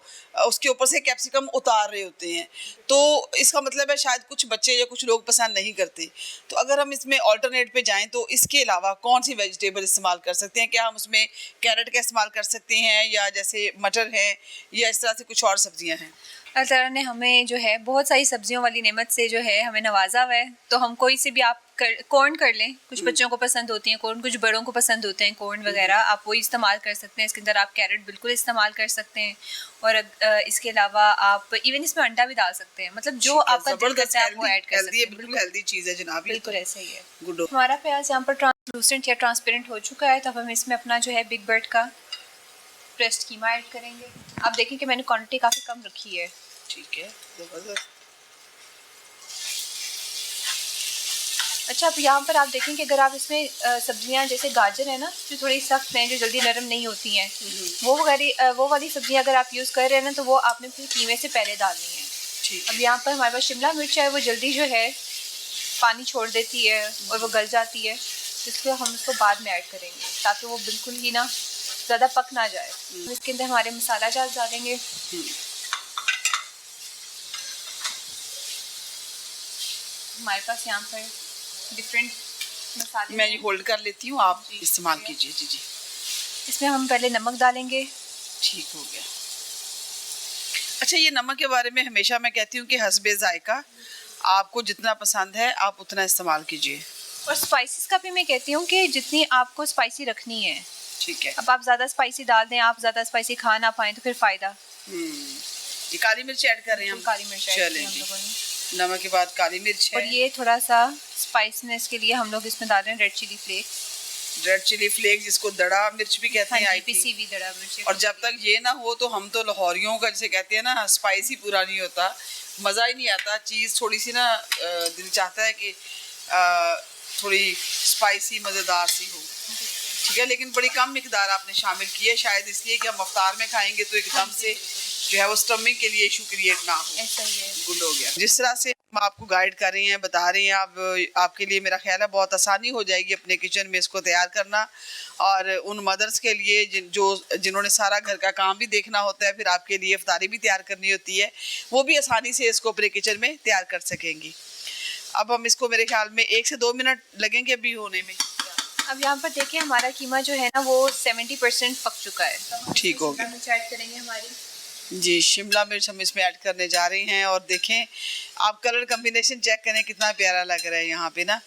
उसके ऊपर से कैप्सिकम उतार रहे होते हैं। तो इसका मतलब है शायद कुछ बच्चे या कुछ लोग पसंद नहीं करते। तो अगर हम इसमें ऑल्टरनेट पे जाएँ तो इसके अलावा कौन सी वेजिटेबल इस्तेमाल कर सकते हैं? क्या हम उसमें कैरेट का इस्तेमाल कर सकते हैं या जैसे मटर है या इस तरह से कुछ और सब्जियाँ हैं? अल्लाह ताला ने हमें जो है बहुत सारी सब्जियों वाली नेमत से जो है हमें नवाजा हुआ है, तो हम कोई से भी आप कॉर्न कर लें, कुछ बच्चों को पसंद होती हैं कॉर्न, कुछ बड़ों को पसंद होते हैं कॉर्न वगैरह, आप वो इस्तेमाल कर सकते हैं। इसके अंदर आप कैरेट बिल्कुल इस्तेमाल कर सकते हैं, और इसके अलावा आप इवन इसमें अंडा भी डाल सकते हैं, मतलब जो आपका दिल करता है आप वो ऐड कर सकते हैं। बिल्कुल हेल्दी चीज़ है जनाब, बिल्कुल ऐसा ही है। गुड। हमारा प्याज यहाँ पर ट्रांसलूसेंट या ट्रांसपेरेंट हो चुका है, तो अब हम इसमें अपना जो है बिग बर्ड का प्रेस्ड कीमा ऐड करेंगे। आप देखें कि मैंने क्वांटिटी काफ़ी कम रखी है। ठीक है, ज़बरदस्त। अच्छा, अब यहाँ पर आप देखें कि अगर आप इसमें सब्जियाँ जैसे गाजर है ना, जो थोड़ी सख्त हैं, जो जल्दी नरम नहीं होती हैं, वो वाली सब्जियाँ अगर आप यूज़ कर रहे हैं ना, तो वो आपने फिर कीमे से पहले डालनी है। ठीक। अब यहाँ पर हमारे पास शिमला मिर्च है, वो जल्दी जो है पानी छोड़ देती है और वो गल जाती है, इसलिए हम उसको बाद में ऐड करेंगे ताकि वो बिल्कुल ही ना ज़्यादा पक ना जाए। इसके अंदर हमारे मसाला जात डालेंगे। हमारे पास यहाँ पर डिफरेंट मसाले, मैं ये होल्ड कर लेती हूँ, आप इस्तेमाल कीजिए। जी जी। इसमें हम पहले नमक डालेंगे। ठीक हो गया। अच्छा, ये नमक के बारे में हमेशा मैं कहती हूँ कि हस्बे जायका, आपको जितना पसंद है आप उतना इस्तेमाल कीजिए। और स्पाइसेस का भी मैं कहती हूँ कि जितनी आपको स्पाइसी रखनी है। ठीक है। अब आप ज़्यादा स्पाइसी डाल दें, आप ज़्यादा स्पाइसी खा ना पाएँ तो फिर फ़ायदा। ये काली मिर्च ऐड कर रहे हैं हम। काली मिर्च ऐड चलें हम जी। लोगों ने, नमक के बाद काली मिर्च है, और ये थोड़ा सा स्पाइसनेस के लिए हम लोग इसमें डाल रहे हैं red chilli flakes. Red chilli flakes, जिसको दड़ा मिर्च भी कहते हैं। हाँ आई जी, पिसी हुई दड़ा मिर्च। और जब तक ये ना हो तो हम तो लाहौरियों का जैसे कहते हैं ना, स्पाइसी पूरा नहीं होता, मज़ा ही नहीं आता। चीज़ थोड़ी सी ना दिल चाहता है कि थोड़ी स्पाइसी मज़ेदार सी हो। ठीक है, लेकिन बड़ी कम मिकदार आपने शामिल की है, शायद इसलिए कि हम अफ्तार में खाएंगे तो एकदम से जो है वो स्टमिंग के लिए इशू क्रिएट ना हो। ऐसा ही है। गुड हो गया। जिस तरह से हम आपको गाइड कर रही हैं, बता रही हैं, आपके लिए मेरा ख्याल है बहुत आसानी हो जाएगी अपने किचन में इसको तैयार करना। और उन मदर्स के लिए जिन्होंने सारा घर का काम भी देखना होता है, फिर आपके लिए इफ्तारी भी तैयार करनी होती है, वो भी आसानी से इसको अपने किचन में तैयार कर सकेंगी। अब हम इसको मेरे ख्याल में 1 से 2 मिनट लगेंगे अभी होने में। अब यहाँ पर देखिए हमारा कीमा जो है ना वो 70% पक चुका है। ठीक हो गया। मिर्च ऐड करेंगे हमारी। जी, शिमला मिर्च हम इसमें ऐड करने जा रहे हैं, और देखें आप कलर कम्बिनेशन चेक करें कितना प्यारा लग रहा है। यहाँ पे ना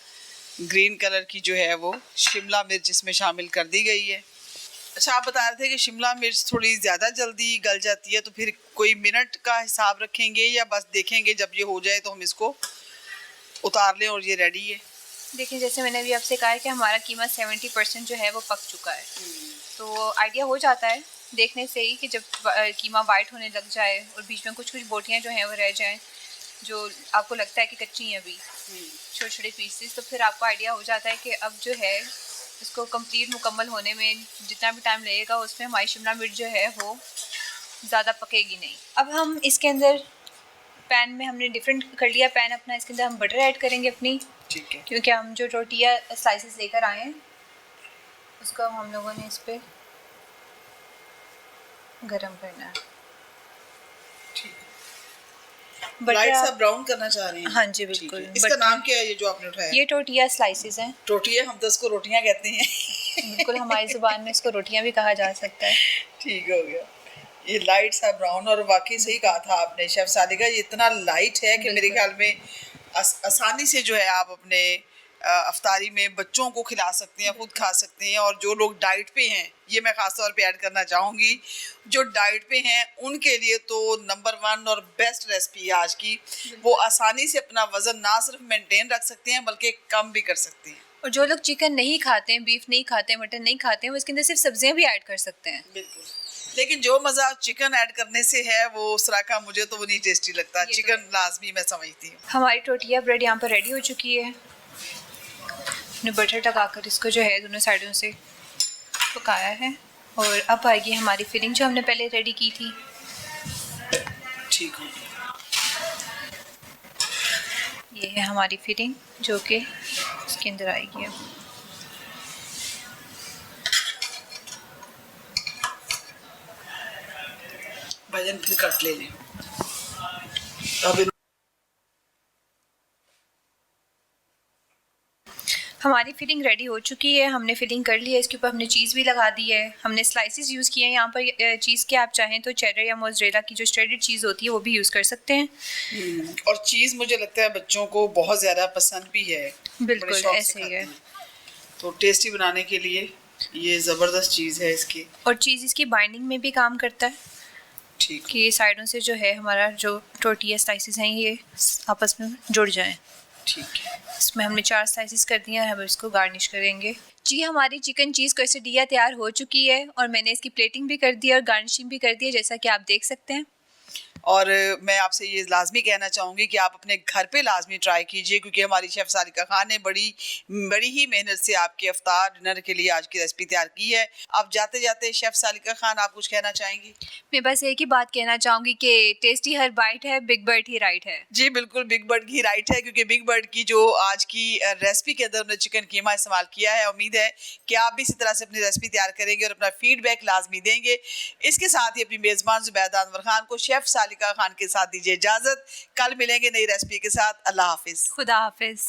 ग्रीन कलर की जो है वो शिमला मिर्च इसमें शामिल कर दी गई है। अच्छा, आप बता रहे थे कि शिमला मिर्च थोड़ी ज़्यादा जल्दी गल जाती है, तो फिर कोई मिनट का हिसाब रखेंगे या बस देखेंगे जब ये हो जाए तो हम इसको उतार लें और ये रेडी है? देखिए, जैसे मैंने अभी आपसे कहा है कि हमारा कीमा 70% जो है वो पक चुका है, तो आइडिया हो जाता है देखने से ही कि जब कीमा वाइट होने लग जाए और बीच में कुछ कुछ बोटियाँ जो हैं वो रह जाएं, जो आपको लगता है कि कच्ची हैं अभी, छोटे छोटे पीसेस, तो फिर आपको आइडिया हो जाता है कि अब जो है इसको कंप्लीट मुकम्मल होने में जितना भी टाइम लगेगा उसमें हमारी शिमला मिर्च जो है वो ज़्यादा पकेगी नहीं। अब हम इसके अंदर पैन में हमने डिफरेंट कर लिया पैन अपना, इसके अंदर हम बटर ऐड करेंगे अपनी। ठीक है। क्योंकि हम जो टोर्टिया स्लाइसेस लेकर आए हैं उसको हम लोगों ने इस पर गरम करना है। लाइट सा ब्राउन करना चाह रहे हैं? हाँ जी, बिल्कुल। इसका नाम क्या है ये जो आपने उठाया? ये टोर्टिया स्लाइसेस हैं। टोटिया, हम तो इसको रोटियां कहते हैं। बिल्कुल, हमारी ज़ुबान में इसको रोटियां भी कहा जा सकता है। ठीक हो गया। ये लाइट सा ब्राउन, और वाकई सही कहा था आपने शेफ सादिका, ये इतना लाइट है कि मेरे ख्याल में आसानी से जो है आप अपने अफ्तारी में बच्चों को खिला सकते हैं, खुद खा सकते हैं। और जो लोग डाइट पे हैं, ये मैं ख़ास तौर पे ऐड करना चाहूँगी, जो डाइट पे हैं उनके लिए तो नंबर 1 और बेस्ट रेसिपी है आज की। वो आसानी से अपना वज़न ना सिर्फ मेंटेन रख सकते हैं बल्कि कम भी कर सकते हैं। और जो लोग चिकन नहीं खाते हैं, बीफ नहीं खाते हैं, मटन नहीं खाते हैं, वो इसके अंदर सिर्फ सब्जियां भी ऐड कर सकते हैं। बिल्कुल, लेकिन जो मज़ा चिकन ऐड करने से है वो उस तरह का मुझे तो वो नहीं टेस्टी लगता। चिकन लाजमी मैं समझती हूँ। हमारी टोर्टिया ब्रेड यहाँ पर रेडी हो चुकी है। हमने बटर लगाकर इसको जो है दोनों साइडों से पकाया है, और अब आएगी हमारी फिलिंग जो हमने पहले रेडी की थी। ठीक है, ये है हमारी फिलिंग जो कि इसके अंदर आएगी। अब भजन फिर कट ले लें। अब हमारी फिलिंग रेडी हो चुकी है, हमने फिलिंग कर ली है, इसके ऊपर हमने चीज़ भी लगा दी है, हमने स्लाइसेस यूज़ किए हैं यहाँ पर चीज़ के। आप चाहें तो चेडर या मोज़रेला की जो श्रेडेड चीज़ होती है वो भी यूज़ कर सकते हैं। और चीज़ मुझे लगता है बच्चों को बहुत ज़्यादा पसंद भी है, बिल्कुल बड़े शौक से ऐसे ही खाते है। हैं। तो टेस्टी बनाने के लिए ये ज़बरदस्त चीज़ है इसकी। और चीज़ इसकी बाइंडिंग में भी काम करता है ठीक, कि ये साइडों से जो है हमारा जो टोर्टिया स्लाइसेस हैं ये आपस में जुड़ जाएं। ठीक है। इसमें हमने 4 स्लाइसेस कर दिए हैं, हम इसको गार्निश करेंगे। जी हमारी चिकन चीज़ क्वेसेडिया तैयार हो चुकी है और मैंने इसकी प्लेटिंग भी कर दी है और गार्निशिंग भी कर दी है, जैसा कि आप देख सकते हैं। और मैं आपसे ये लाजमी कहना चाहूँगी कि आप अपने घर पे लाजमी ट्राई कीजिए, क्योंकि हमारी शेफ़ सालिका खान ने बड़ी ही मेहनत से आपके इफ्तार डिनर के लिए आज की रेसिपी तैयार की है। अब जाते जाते शेफ़ सालिका खान आप कुछ कहना चाहेंगी? मैं बस एक ही बात कहना चाहूँगी कि टेस्टी हर बाइट है, बिग बर्ड ही राइट है। जी बिल्कुल, बिग बर्ड की राइट है, क्योंकि बिग बर्ड की जो आज की रेसिपी के अंदर उन्होंने चिकन कीमा इस्तेमाल किया है। उम्मीद है कि आप भी इसी तरह से अपनी रेसिपी तैयार करेंगे और अपना फीडबैक लाजमी देंगे। इसके साथ ही अपनी मेज़बान ज़ुबैदा अनवर खान को शेफ़ सालिका खान के साथ दीजिए इजाज़त। कल मिलेंगे नई रेसिपी के साथ। अल्लाह हाफिज़। खुदा हाफिज़।